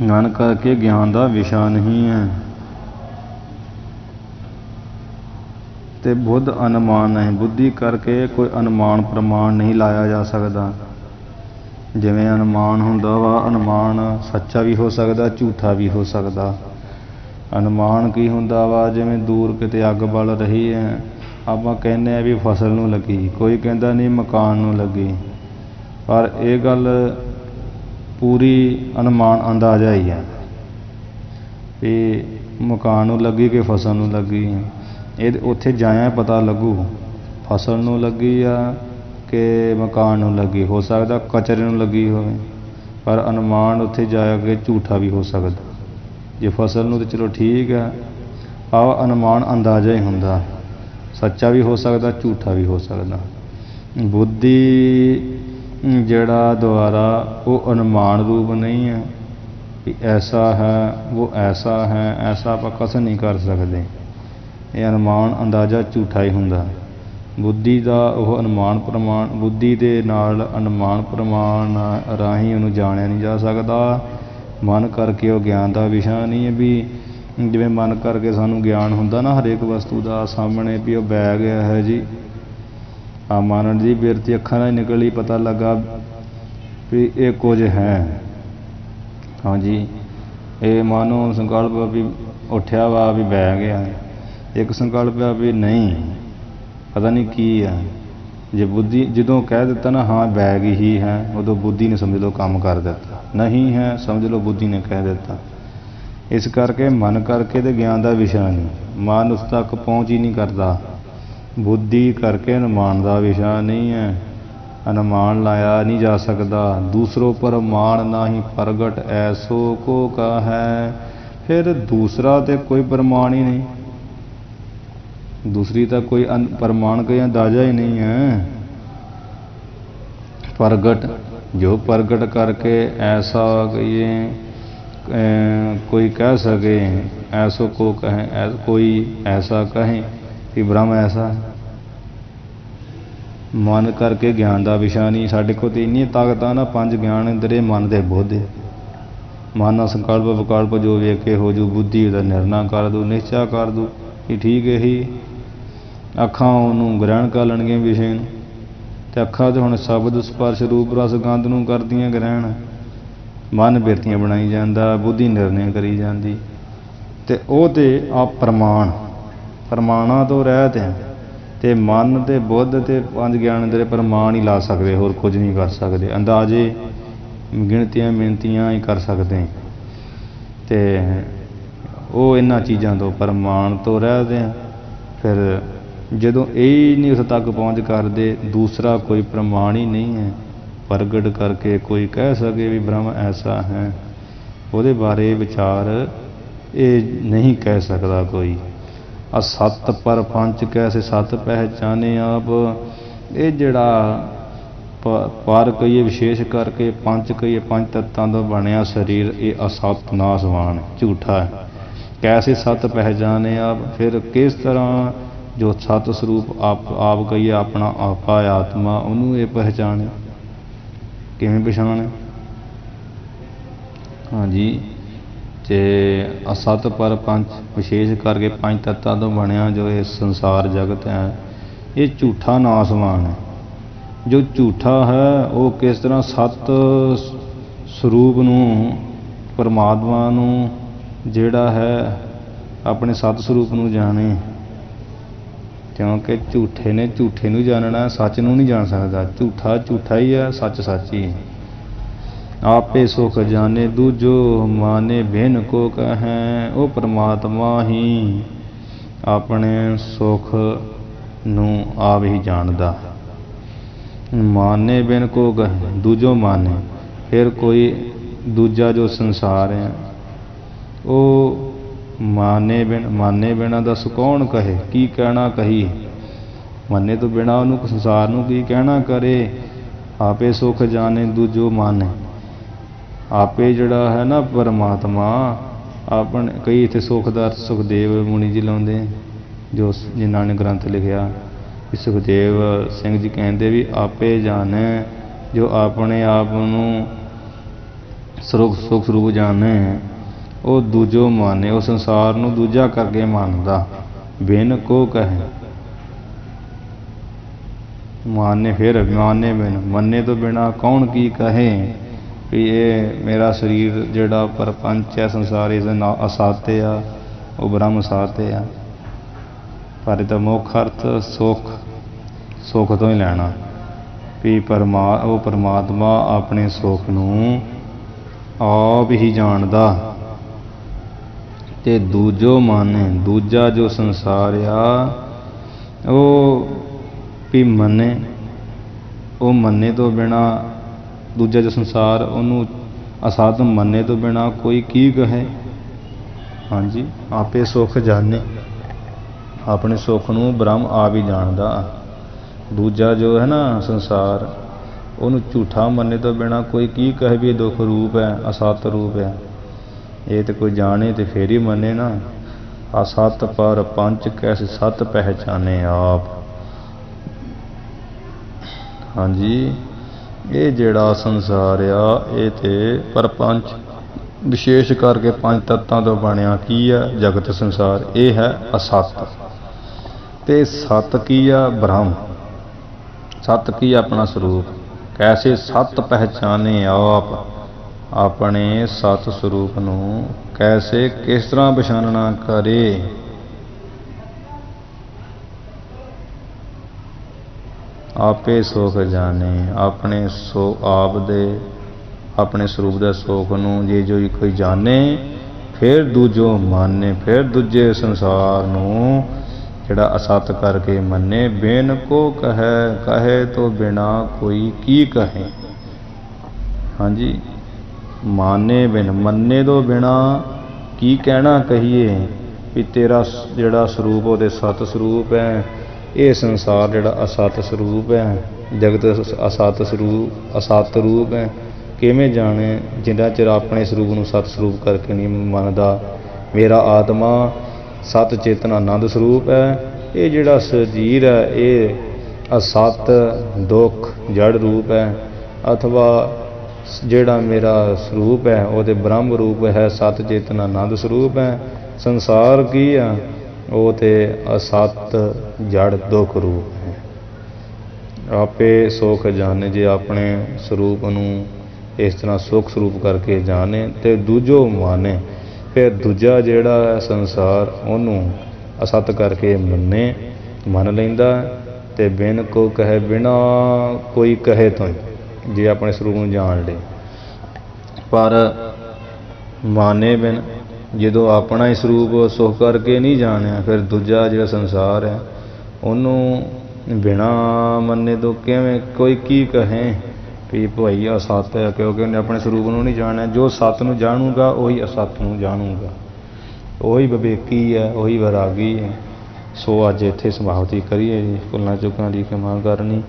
ਮਨ ਕਰਕੇ ਗਿਆਨ ਦਾ ਵਿਸ਼ਾ ਨਹੀਂ ਹੈ। ਤੇ ਬੁੱਧ ਅਨੁਮਾਨ ਨਹੀਂ। ਬੁੱਧੀ ਕਰਕੇ ਕੋਈ ਅਨੁਮਾਨ ਪ੍ਰਮਾਣ ਨਹੀਂ ਲਾਇਆ ਜਾ ਸਕਦਾ। ਜਿਵੇਂ ਅਨੁਮਾਨ ਹੁੰਦਾ ਵਾ, ਅਨੁਮਾਨ ਸੱਚਾ ਵੀ ਹੋ ਸਕਦਾ, ਝੂਠਾ ਵੀ ਹੋ ਸਕਦਾ। ਅਨੁਮਾਨ ਕੀ ਹੁੰਦਾ ਵਾ, ਜਿਵੇਂ ਦੂਰ ਕਿਤੇ ਅੱਗ ਬਲ ਰਹੀ ਹੈ, ਆਪਾਂ ਕਹਿੰਦੇ ਹਾਂ ਵੀ ਫਸਲ ਨੂੰ ਲੱਗੀ, ਕੋਈ ਕਹਿੰਦਾ ਨਹੀਂ ਮਕਾਨ ਨੂੰ ਲੱਗੀ, ਪਰ ਇਹ ਗੱਲ ਪੂਰੀ ਅਨੁਮਾਨ ਅੰਦਾਜ਼ਾ ਹੀ ਹੈ ਵੀ ਮਕਾਨ ਨੂੰ ਲੱਗੀ ਕਿ ਫਸਲ ਨੂੰ ਲੱਗੀ। ਇਹ ਉੱਥੇ ਜਾਇਆ ਪਤਾ ਲੱਗੂ ਫਸਲ ਨੂੰ ਲੱਗੀ ਆ ਕਿ ਮਕਾਨ ਨੂੰ ਲੱਗੀ। ਹੋ ਸਕਦਾ ਕਚਰੇ ਨੂੰ ਲੱਗੀ ਹੋਵੇ, ਪਰ ਅਨੁਮਾਨ ਉੱਥੇ ਜਾ ਕੇ ਝੂਠਾ ਵੀ ਹੋ ਸਕਦਾ। ਜੇ ਫਸਲ ਨੂੰ ਤਾਂ ਚਲੋ ਠੀਕ ਹੈ, ਆਹ ਅਨੁਮਾਨ ਅੰਦਾਜ਼ਾ ਹੀ ਹੁੰਦਾ, ਸੱਚਾ ਵੀ ਹੋ ਸਕਦਾ, ਝੂਠਾ ਵੀ ਹੋ ਸਕਦਾ। ਬੁੱਧੀ ਜਿਹੜਾ ਦੁਆਰਾ ਉਹ ਅਨੁਮਾਨ ਰੂਪ ਨਹੀਂ ਹੈ ਵੀ ਐਸਾ ਹੈ ਉਹ ਐਸਾ ਹੈ, ਐਸਾ ਆਪਾਂ ਕਥਨ ਨਹੀਂ ਕਰ ਸਕਦੇ। ਇਹ ਅਨੁਮਾਨ ਅੰਦਾਜ਼ਾ ਝੂਠਾ ਹੀ ਹੁੰਦਾ। ਬੁੱਧੀ ਦਾ ਉਹ ਅਨੁਮਾਨ ਪ੍ਰਮਾਣ, ਬੁੱਧੀ ਦੇ ਨਾਲ ਅਨੁਮਾਨ ਪ੍ਰਮਾਣ ਰਾਹੀਂ ਉਹਨੂੰ ਜਾਣਿਆ ਨਹੀਂ ਜਾ ਸਕਦਾ। ਮਨ ਕਰਕੇ ਉਹ ਗਿਆਨ ਦਾ ਵਿਸ਼ਾ ਨਹੀਂ ਹੈ। ਵੀ ਜਿਵੇਂ ਮਨ ਕਰਕੇ ਸਾਨੂੰ ਗਿਆਨ ਹੁੰਦਾ ਨਾ ਹਰੇਕ ਵਸਤੂ ਦਾ, ਸਾਹਮਣੇ ਵੀ ਉਹ ਬੈਗ ਹੈ ਜੀ, ਆ ਮਨ ਦੀ ਬਿਰਤੀ ਅੱਖਾਂ ਨਾਲ ਨਿਕਲੀ, ਪਤਾ ਲੱਗਾ ਵੀ ਇਹ ਕੁਝ ਹੈ। ਹਾਂਜੀ, ਇਹ ਮਾਨੋ ਸੰਕਲਪ ਵੀ ਉੱਠਿਆ ਵਾ ਵੀ ਬੈਗ ਆ, ਇੱਕ ਸੰਕਲਪ ਆ ਵੀ ਨਹੀਂ ਪਤਾ ਨਹੀਂ ਕੀ ਆ। ਜੇ ਬੁੱਧੀ ਜਦੋਂ ਕਹਿ ਦਿੱਤਾ ਨਾ ਹਾਂ ਬੈਗ ਹੀ ਹੈ, ਉਦੋਂ ਬੁੱਧੀ ਨੇ ਸਮਝ ਲਓ ਕੰਮ ਕਰ ਦਿੱਤਾ। ਨਹੀਂ ਹੈ ਸਮਝ ਲਓ ਬੁੱਧੀ ਨੇ ਕਹਿ ਦਿੱਤਾ। ਇਸ ਕਰਕੇ ਮਨ ਕਰਕੇ ਤੇ ਗਿਆਨ ਦਾ ਵਿਸ਼ਾ ਨਹੀਂ, ਮਨ ਉਸ ਤੱਕ ਪਹੁੰਚ ਹੀ ਨਹੀਂ ਕਰਦਾ। ਬੁੱਧੀ ਕਰਕੇ ਅਨੁਮਾਨ ਦਾ ਵਿਸ਼ਾ ਨਹੀਂ ਹੈ, ਅਨੁਮਾਨ ਲਾਇਆ ਨਹੀਂ ਜਾ ਸਕਦਾ। ਦੂਸਰੋ ਪ੍ਰਮਾਣ ਨਾਹੀਂ ਪ੍ਰਗਟ ਐਸੋ ਕੋ ਕਾ ਹੈ। ਫਿਰ ਦੂਸਰਾ ਤੇ ਕੋਈ ਪ੍ਰਮਾਣ ਹੀ ਨਹੀਂ, दूसरी तो कोई प्रमाण का अंदाजा ही नहीं है। प्रगट जो प्रगट करके ऐसा कहिए कोई कह सके, ऐसो को कहे कोई ऐसा कहे कि ब्रह्म ऐसा है। मन करके ज्ञान का विषय नहीं। साढ़े को तो इन्नी ताकत आ ना, पंज ज्ञान इंद्रे मन के बोध, मन संकल्प विकल्प जो वेखे हो जू, बुद्धि का निर्णय कर दो, निश्चय कर दो कि ठीक है ही। ਅੱਖਾਂ ਉਹਨੂੰ ਗ੍ਰਹਿਣ ਕਰ ਲੈਣਗੀਆਂ ਵਿਸ਼ੇ ਨੂੰ, ਅਤੇ ਅੱਖਾਂ ਤਾਂ ਹੁਣ ਸ਼ਬਦ ਸਪਰਸ਼ ਰੂਪ ਰਸ ਗੰਧ ਨੂੰ ਕਰਦੀਆਂ ਗ੍ਰਹਿਣ। ਮਨ ਬਿਰਤੀਆਂ ਬਣਾਈ ਜਾਂਦਾ, ਬੁੱਧੀ ਨਿਰਣੈ ਕਰੀ ਜਾਂਦੀ, ਅਤੇ ਉਹ ਤੇ ਆ ਪ੍ਰਮਾਣਾਂ ਤੋਂ ਰਹਿਤ ਹੈ। ਅਤੇ ਮਨ ਅਤੇ ਬੁੱਧ ਅਤੇ ਪੰਜ ਗਿਆਨ ਇੰਦਰੀ ਪ੍ਰਮਾਣ ਹੀ ਲਾ ਸਕਦੇ, ਹੋਰ ਕੁਝ ਨਹੀਂ ਕਰ ਸਕਦੇ। ਅੰਦਾਜ਼ੇ ਗਿਣਤੀਆਂ ਮਿਣਤੀਆਂ ਹੀ ਕਰ ਸਕਦੇ, ਅਤੇ ਉਹ ਇਹਨਾਂ ਚੀਜ਼ਾਂ ਤੋਂ ਪ੍ਰਮਾਣ ਤੋਂ ਰਹਿਤ ਹੈ। ਫਿਰ ਜਦੋਂ ਇਹ ਨਹੀਂ ਉਸ ਤੱਕ ਪਹੁੰਚ ਕਰਦੇ, ਦੂਸਰਾ ਕੋਈ ਪ੍ਰਮਾਣ ਹੀ ਨਹੀਂ ਹੈ ਪ੍ਰਗਟ ਕਰਕੇ ਕੋਈ ਕਹਿ ਸਕੇ ਵੀ ਬ੍ਰਹਮ ਐਸਾ ਹੈ, ਉਹਦੇ ਬਾਰੇ ਵਿਚਾਰ ਇਹ ਨਹੀਂ ਕਹਿ ਸਕਦਾ ਕੋਈ। ਆ ਸੱਤ ਪਰ ਪੰਚ ਕੈਸੇ ਸੱਤ ਪਹਿਚਾਨੇ ਆਪ, ਇਹ ਜਿਹੜਾ ਪਰ ਕਹੀਏ ਵਿਸ਼ੇਸ਼ ਕਰਕੇ, ਪੰਜ ਕਹੀਏ ਪੰਜ ਤੱਤਾਂ ਦਾ ਬਣਿਆ ਸਰੀਰ, ਇਹ ਅਸਤ ਨਾਸਵਾਨ ਝੂਠਾ ਹੈ। ਕੈਸੇ ਸੱਤ ਪਹਿਚਾਨੇ ਆਪ, ਫਿਰ ਕਿਸ ਤਰ੍ਹਾਂ ਜੋ ਸਤ ਸਰੂਪ ਆਪ ਕਹੀਏ ਆਪਣਾ ਆਪਾ ਆਤਮਾ, ਉਹਨੂੰ ਇਹ ਪਹਿਚਾਣੇ, ਕਿਵੇਂ ਪਛਾਣੇ। ਹਾਂਜੀ, ਤੇ ਅਸਤ ਪਰ ਪੰਜ ਵਿਸ਼ੇਸ਼ ਕਰਕੇ ਪੰਜ ਤੱਤਾਂ ਤੋਂ ਬਣਿਆ ਜੋ ਇਹ ਸੰਸਾਰ ਜਗਤ ਹੈ, ਇਹ ਝੂਠਾ ਨਾਸਵਾਨ ਹੈ। ਜੋ ਝੂਠਾ ਹੈ ਉਹ ਕਿਸ ਤਰ੍ਹਾਂ ਸਤ ਸਰੂਪ ਨੂੰ, ਪਰਮਾਤਮਾ ਨੂੰ ਜਿਹੜਾ ਹੈ ਆਪਣੇ ਸਤ ਸਰੂਪ ਨੂੰ ਜਾਣੇ। ਕਿਉਂਕਿ ਝੂਠੇ ਨੇ ਝੂਠੇ ਨੂੰ ਜਾਣਨਾ, ਸੱਚ ਨੂੰ ਨਹੀਂ ਜਾਣ ਸਕਦਾ। ਝੂਠਾ ਝੂਠਾ ਹੀ ਹੈ, ਸੱਚ ਸੱਚ ਹੀ। ਆਪੇ ਸੁਖ ਜਾਣੇ ਦੂਜੋ ਮਾਨੇ ਬਿਨ ਕੋ ਕਹੈ, ਉਹ ਪਰਮਾਤਮਾ ਹੀ ਆਪਣੇ ਸੁਖ ਨੂੰ ਆਪ ਹੀ ਜਾਣਦਾ। ਮਾਨੇ ਬਿਨ ਕੋ ਕਹੈ, ਦੂਜੋ ਮਾਨੇ, ਫਿਰ ਕੋਈ ਦੂਜਾ ਜੋ ਸੰਸਾਰ ਹੈ ਉਹ ਮਾਨੇ ਬਿਨਾ ਦੱਸ ਕੌਣ ਕਹੇ, ਕੀ ਕਹਿਣਾ ਕਹੀਏ। ਮੰਨੇ ਤੋਂ ਬਿਨਾ ਉਹਨੂੰ ਸੰਸਾਰ ਨੂੰ ਕੀ ਕਹਿਣਾ ਕਰੇ। ਆਪੇ ਸੁਖ ਜਾਣੇ ਦੂਜੋ ਮਾਨੇ। ਆਪੇ ਜਿਹੜਾ ਹੈ ਨਾ ਪਰਮਾਤਮਾ ਆਪਣੇ, ਕਈ ਇੱਥੇ ਸੁਖਦਾਰ ਸੁਖਦੇਵ ਮੁਨੀ ਜੀ ਲਾਉਂਦੇ, ਜੋ ਜਿਨ੍ਹਾਂ ਨੇ ਗ੍ਰੰਥ ਲਿਖਿਆ, ਸੁਖਦੇਵ ਸਿੰਘ ਜੀ ਕਹਿੰਦੇ ਵੀ ਆਪੇ ਜਾਣੇ, ਜੋ ਆਪਣੇ ਆਪ ਨੂੰ ਸੁਖ ਸਰੂਪ ਜਾਣੇ, ਉਹ ਦੂਜੋ ਮਾਨੇ, ਉਹ ਸੰਸਾਰ ਨੂੰ ਦੂਜਾ ਕਰਕੇ ਮੰਨਦਾ। ਬਿਨ ਕੋ ਕਹੇ ਮਾਨੇ, ਫਿਰ ਮਾਨੇ ਬਿਨ, ਮੰਨੇ ਤੋਂ ਬਿਨਾ ਕੌਣ ਕੀ ਕਹੇ ਵੀ ਇਹ ਮੇਰਾ ਸਰੀਰ ਜਿਹੜਾ ਪਰਪੰਚ ਹੈ, ਸੰਸਾਰ ਇਸ ਦਾ ਅਸਾਤੇ ਆ, ਉਹ ਬ੍ਰਹਮ ਸਾਤੇ ਆ। ਪਰ ਇਹਦਾ ਮੁੱਖ ਅਰਥ ਸੁੱਖ ਤੋਂ ਹੀ ਲੈਣਾ ਵੀ ਉਹ ਪਰਮਾਤਮਾ ਆਪਣੇ ਸੁੱਖ ਨੂੰ ਆਪ ਹੀ ਜਾਣਦਾ। ਤੇ ਦੂਜੋ ਮਾਨੇ, ਦੂਜਾ ਜੋ ਸੰਸਾਰ ਆ ਉਹ ਵੀ ਮੰਨੇ, ਉਹ ਮੰਨੇ ਤੋਂ ਬਿਨਾ, ਦੂਜਾ ਜੋ ਸੰਸਾਰ ਉਹਨੂੰ ਅਸਾਧ ਮੰਨੇ ਤੋਂ ਬਿਨਾ ਕੋਈ ਕੀ ਕਹੇ। ਹਾਂਜੀ, ਆਪੇ ਸੁੱਖ ਜਾਣੇ, ਆਪਣੇ ਸੁੱਖ ਨੂੰ ਬ੍ਰਹਮ ਆਪ ਹੀ ਜਾਣਦਾ। ਦੂਜਾ ਜੋ ਹੈ ਨਾ ਸੰਸਾਰ, ਉਹਨੂੰ ਝੂਠਾ ਮੰਨੇ ਤੋਂ ਬਿਨਾ ਕੋਈ ਕੀ ਕਹੇ ਵੀ ਇਹ ਦੁੱਖ ਰੂਪ ਹੈ, ਅਸਤ ਰੂਪ ਹੈ। ਇਹ ਤੇ ਕੋਈ ਜਾਣੇ ਤੇ ਫੇਰ ਹੀ ਮੰਨੇ ਨਾ। ਅਸਤ ਪਰ ਪੰਚ ਕੈਸੇ ਸਤ ਪਹਿਚਾਨੇ ਆਪ। ਹਾਂਜੀ, ਇਹ ਜਿਹੜਾ ਸੰਸਾਰ ਆ ਇਹ ਤੇ ਪਰਪੰਚ ਵਿਸ਼ੇਸ਼ ਕਰਕੇ ਪੰਜ ਤੱਤਾਂ ਤੋਂ ਬਣਿਆ ਕੀ ਆ ਜਗਤ ਸੰਸਾਰ, ਇਹ ਹੈ ਅਸਤ। ਤੇ ਸਤ ਕੀ ਆ? ਬ੍ਰਹਮ। ਸਤ ਕੀ ਆਪਣਾ ਸਰੂਪ। ਕੈਸੇ ਸਤ ਪਹਿਚਾਨੇ ਆਪ, ਆਪਣੇ ਸਤ ਸਰੂਪ ਨੂੰ ਕੈਸੇ ਕਿਸ ਤਰ੍ਹਾਂ ਪਛਾਨਣਾ ਕਰੇ। ਆਪੇ ਸੁਖ ਜਾਣੇ, ਆਪਣੇ ਆਪ ਦੇ ਆਪਣੇ ਸਰੂਪ ਦੇ ਸੁੱਖ ਨੂੰ ਜੇ ਜੋ ਕੋਈ ਜਾਣੇ, ਫਿਰ ਦੂਜੋ ਮਾਨੇ, ਫਿਰ ਦੂਜੇ ਸੰਸਾਰ ਨੂੰ ਜਿਹੜਾ ਅਸਤ ਕਰਕੇ ਮੰਨੇ। ਬਿਨ ਕੋ ਕਹੇ, ਕਹੇ ਤੋਂ ਬਿਨਾ ਕੋਈ ਕੀ ਕਹੇ। ਹਾਂਜੀ, ਮਾਨੇ ਬਿਨ, ਮੰਨੇ ਤੋਂ ਬਿਨਾ ਕੀ ਕਹਿਣਾ ਕਹੀਏ ਵੀ ਤੇਰਾ ਜਿਹੜਾ ਸਰੂਪ ਉਹਦੇ ਸਤ ਸਰੂਪ ਹੈ, ਇਹ ਸੰਸਾਰ ਜਿਹੜਾ ਅਸਤ ਸਰੂਪ ਹੈ, ਜਗਤ ਅਸਤ ਸਰੂਪ, ਅਸਤ ਰੂਪ ਹੈ। ਕਿਵੇਂ ਜਾਣੇ ਜਿੰਨਾ ਚਿਰ ਆਪਣੇ ਸਰੂਪ ਨੂੰ ਸਤ ਸਰੂਪ ਕਰਕੇ ਨਹੀਂ ਮੰਨਦਾ। ਮੇਰਾ ਆਤਮਾ ਸਤ ਚੇਤਨ ਆਨੰਦ ਸਰੂਪ ਹੈ। ਇਹ ਜਿਹੜਾ ਸਰੀਰ ਹੈ ਇਹ ਅਸਤ ਦੁੱਖ ਜੜ ਰੂਪ ਹੈ, ਅਥਵਾ ਜਿਹੜਾ ਮੇਰਾ ਸਰੂਪ ਹੈ ਉਹ ਤੇ ਬ੍ਰਹਮ ਰੂਪ ਹੈ, ਸਤ ਚੇਤਨ ਆਨੰਦ ਸਰੂਪ ਹੈ। ਸੰਸਾਰ ਕੀ ਆ? ਉਹ ਤੇ ਅਸਤ ਜੜ ਦੁੱਖ ਰੂਪ ਹੈ। ਆਪੇ ਸੁਖ ਜਾਣੇ, ਜੇ ਆਪਣੇ ਸਰੂਪ ਨੂੰ ਇਸ ਤਰ੍ਹਾਂ ਸੁੱਖ ਸਰੂਪ ਕਰਕੇ ਜਾਣੇ ਤੇ ਦੂਜੋ ਮਾਨੇ, ਫਿਰ ਦੂਜਾ ਜਿਹੜਾ ਸੰਸਾਰ ਉਹਨੂੰ ਅਸਤ ਕਰਕੇ ਮੰਨ ਲੈਂਦਾ। ਤੇ ਬਿਨ ਕੋ ਕਹੇ, ਬਿਨਾ ਕੋਈ ਕਹੇ ਤੋਂ ਜੇ ਆਪਣੇ ਸਰੂਪ ਨੂੰ ਜਾਣ ਲਏ। ਪਰ ਮਾਨੇ ਬਿਨ, ਜਦੋਂ ਆਪਣਾ ਹੀ ਸਰੂਪ ਸੁੱਖ ਕਰਕੇ ਨਹੀਂ ਜਾਣਿਆ, ਫਿਰ ਦੂਜਾ ਜਿਹੜਾ ਸੰਸਾਰ ਹੈ ਉਹਨੂੰ ਬਿਨਾ ਮੰਨੇ ਤੋਂ ਕਿਵੇਂ ਕੋਈ ਕੀ ਕਹੇ ਵੀ ਭਾਈ ਅਸਤ ਹੈ, ਕਿਉਂਕਿ ਉਹਨੇ ਆਪਣੇ ਸਰੂਪ ਨੂੰ ਨਹੀਂ ਜਾਣਿਆ। ਜੋ ਸੱਤ ਨੂੰ ਜਾਣੂਗਾ ਉਹੀ ਅਸਤ ਨੂੰ ਜਾਣੂਗਾ, ਉਹੀ ਵਿਵੇਕੀ ਹੈ, ਉਹੀ ਵੈਰਾਗੀ ਹੈ। ਸੋ ਅੱਜ ਇੱਥੇ ਸਮਾਪਤੀ ਕਰੀਏ ਜੀ। ਭੁੱਲਾਂ ਚੁੱਕਾਂ ਦੀ ਖਿਮਾ ਕਰਨੀ।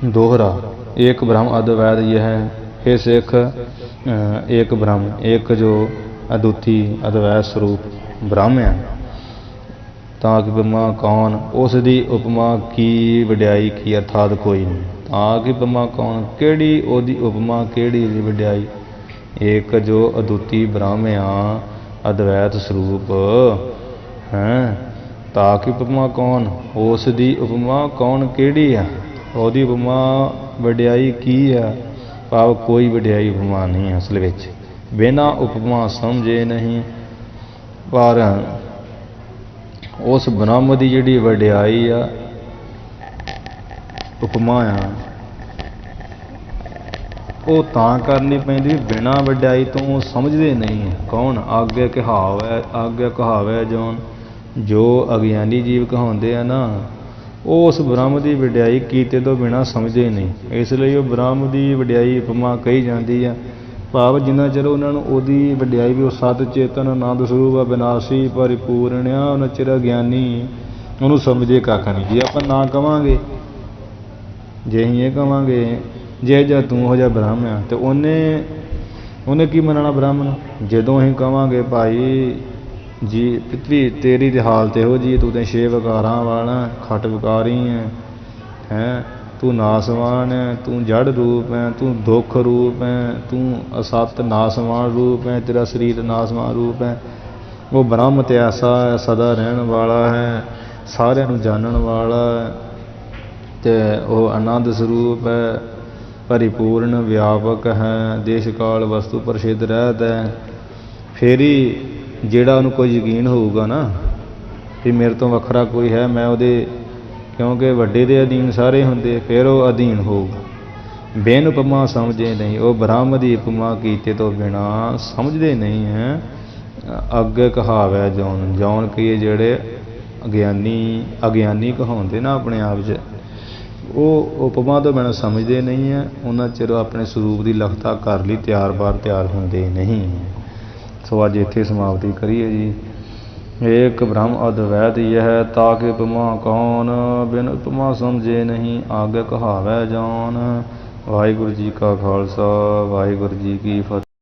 ਦੋਹਰਾ ਏਕ ਬ੍ਰਹਮ ਅਦਵੈਤ ਇਹ ਹੈ। हे ਸਿੱਖ, ਏਕ ਬ੍ਰਹਮ, ਇੱਕ ਜੋ ਅਦੁੱਤੀ ਅਦਵੈਤ ਸਰੂਪ ਬ੍ਰਹਮ ਹੈ, ਤਾਂ ਕਿ ਉਪਮਾ ਕੌਣ, ਉਸ ਦੀ ਉਪਮਾ ਕੀ, ਵਡਿਆਈ ਕੀ, ਅਰਥਾਤ ਕੋਈ ਨਹੀਂ। ਤਾਂ ਕਿ ਉਪਮਾ ਕੌਣ, ਕਿਹੜੀ ਉਹਦੀ ਉਪਮਾ, ਕਿਹੜੀ ਦੀ ਵਡਿਆਈ। ਇੱਕ ਜੋ ਅਦੁੱਤੀ ਬ੍ਰਹਮ ਆ, ਅਦਵੈਤ ਸਰੂਪ ਹੈ, ਤਾਂ ਕਿ ਉਪਮਾ ਕੌਣ, ਉਸ ਦੀ ਉਪਮਾ ਕੌਣ, ਕਿਹੜੀ ਆ, ਉਹਦੀ ਉਪਮਾ ਵਡਿਆਈ ਕੀ ਆ। ਭਾਵ ਕੋਈ ਵਡਿਆਈ ਉਪਮਾ ਨਹੀਂ ਅਸਲ ਵਿੱਚ, ਬਿਨਾਂ ਉਪਮਾ ਸਮਝੇ ਨਹੀਂ। ਪਰ ਉਸ ਬ੍ਰਹਮ ਦੀ ਜਿਹੜੀ ਵਡਿਆਈ ਆ, ਉਪਮਾ ਆ, ਉਹ ਤਾਂ ਕਰਨੀ ਪੈਂਦੀ ਬਿਨਾਂ ਵਡਿਆਈ ਤੋਂ ਸਮਝਦੇ ਨਹੀਂ। ਕੌਣ? ਆਗੇ ਕਹਾਵੈ, ਆਗੇ ਕਹਾਵੈ ਜੋ ਅਗਿਆਨੀ ਜੀਵ ਕਹਾਉਂਦੇ ਆ ਨਾ, ਉਹ ਉਸ ਬ੍ਰਹਮ ਦੀ ਵਡਿਆਈ ਕੀਤੇ ਤੋਂ ਬਿਨਾਂ ਸਮਝਦੇ ਨਹੀਂ। ਇਸ ਲਈ ਉਹ ਬ੍ਰਹਮ ਦੀ ਵਡਿਆਈ ਉਪਮਾ ਕਹੀ ਜਾਂਦੀ ਆ। ਭਾਵ ਜਿੰਨਾ ਚਿਰ ਉਹਨਾਂ ਨੂੰ ਉਹਦੀ ਵਡਿਆਈ ਵੀ ਉਹ ਸਤ ਚੇਤਨ ਆਨੰਦ ਸਰੂਪ ਆ, ਵਿਨਾਸ਼ੀ ਪਰਿਪੂਰਨ ਆ, ਉਹਨਾਂ ਚਿਰ ਗਿਆਨੀ ਉਹਨੂੰ ਸਮਝੇ ਕੱਖ ਨਹੀਂ। ਜੇ ਆਪਾਂ ਨਾ ਕਵਾਂਗੇ, ਜੇ ਅਸੀਂ ਇਹ ਕਵਾਂਗੇ ਜੇ ਜਾਂ ਤੂੰ ਹੋ ਜਾ ਬ੍ਰਹਮ ਆ, ਤੇ ਉਹਨੇ ਕੀ ਮੰਨਣਾ ਬ੍ਰਾਹਮਣ। ਜਦੋਂ ਅਸੀਂ ਕਵਾਂਗੇ ਭਾਈ ਜੀ ਪ੍ਰਿਥਵੀ ਤੇਰੀ ਤੇ ਹਾਲਤ ਇਹੋ ਜਿਹੀ, ਤੂੰ ਤੇ 6 ਵਿਕਾਰਾਂ ਵਾਲਾ ਖੱਟ ਵਿਕਾਰੀ ਹੈ, ਤੂੰ ਨਾਸਵਾਨ ਹੈ, ਤੂੰ ਜੜ ਰੂਪ ਹੈ, ਤੂੰ ਦੁੱਖ ਰੂਪ ਹੈ, ਤੂੰ ਅਸਤ ਨਾਸਵਾਨ ਰੂਪ ਹੈ, ਤੇਰਾ ਸਰੀਰ ਨਾਸਵਾਨ ਰੂਪ ਹੈ। ਉਹ ਬ੍ਰਹਮ ਤੇ ਐਸਾ ਹੈ, ਸਦਾ ਰਹਿਣ ਵਾਲਾ ਹੈ, ਸਾਰਿਆਂ ਨੂੰ ਜਾਣਨ ਵਾਲਾ ਹੈ, ਅਤੇ ਉਹ ਆਨੰਦ ਸਰੂਪ ਹੈ, ਪਰਿਪੂਰਨ ਵਿਆਪਕ ਹੈ, ਦੇਸ਼ ਕਾਲ ਵਸਤੂ ਪ੍ਰਸਿੱਧ ਰਹਿਤ ਹੈ। ਫਿਰ ਹੀ ਜਿਹੜਾ ਉਹਨੂੰ ਕੋਈ ਯਕੀਨ ਹੋਊਗਾ ਨਾ ਵੀ ਮੇਰੇ ਤੋਂ ਵੱਖਰਾ ਕੋਈ ਹੈ, ਮੈਂ ਉਹਦੇ, ਕਿਉਂਕਿ ਵੱਡੇ ਦੇ ਅਧੀਨ ਸਾਰੇ ਹੁੰਦੇ, ਫਿਰ ਉਹ ਅਧੀਨ ਹੋਊਗਾ। ਬਿਨ ਉਪਮਾ ਸਮਝੇ ਨਹੀਂ, ਉਹ ਬ੍ਰਹਮ ਦੀ ਉਪਮਾ ਕੀਤੇ ਤੋਂ ਬਿਨਾਂ ਸਮਝਦੇ ਨਹੀਂ ਹੈ। ਅੱਗੇ ਕਹਾਵੈ ਜੌਨ, ਜੌਨ ਕਹੀਏ ਜਿਹੜੇ ਅਗਿਆਨੀ ਕਹਾਉਂਦੇ ਨਾ ਆਪਣੇ ਆਪ 'ਚ, ਉਹ ਉਪਮਾ ਤੋਂ ਬਿਨਾਂ ਸਮਝਦੇ ਨਹੀਂ ਹੈ। ਉਹਨਾਂ ਚਿਰ ਆਪਣੇ ਸਰੂਪ ਦੀ ਲਖਤਾ ਕਰ ਲਈ ਤਿਆਰ ਹੁੰਦੇ ਨਹੀਂ। ਸੋ ਅੱਜ ਇੱਥੇ ਸਮਾਪਤੀ ਕਰੀਏ ਜੀ। ਏਕ ਬ੍ਰਹਮ ਅਦਵੈਤ ਯਹ, ਤਾਕਿ ਉਪਮਾ ਕੌਣ, ਬਿਨ ਉਪਮਾ ਸਮਝੇ ਨਹੀਂ, ਆਗੇ ਕਹਾਵੈ ਜੌਨ। ਵਾਹਿਗੁਰੂ ਜੀ ਕਾ ਖਾਲਸਾ, ਵਾਹਿਗੁਰੂ ਜੀ ਕੀ ਫਤਿਹ।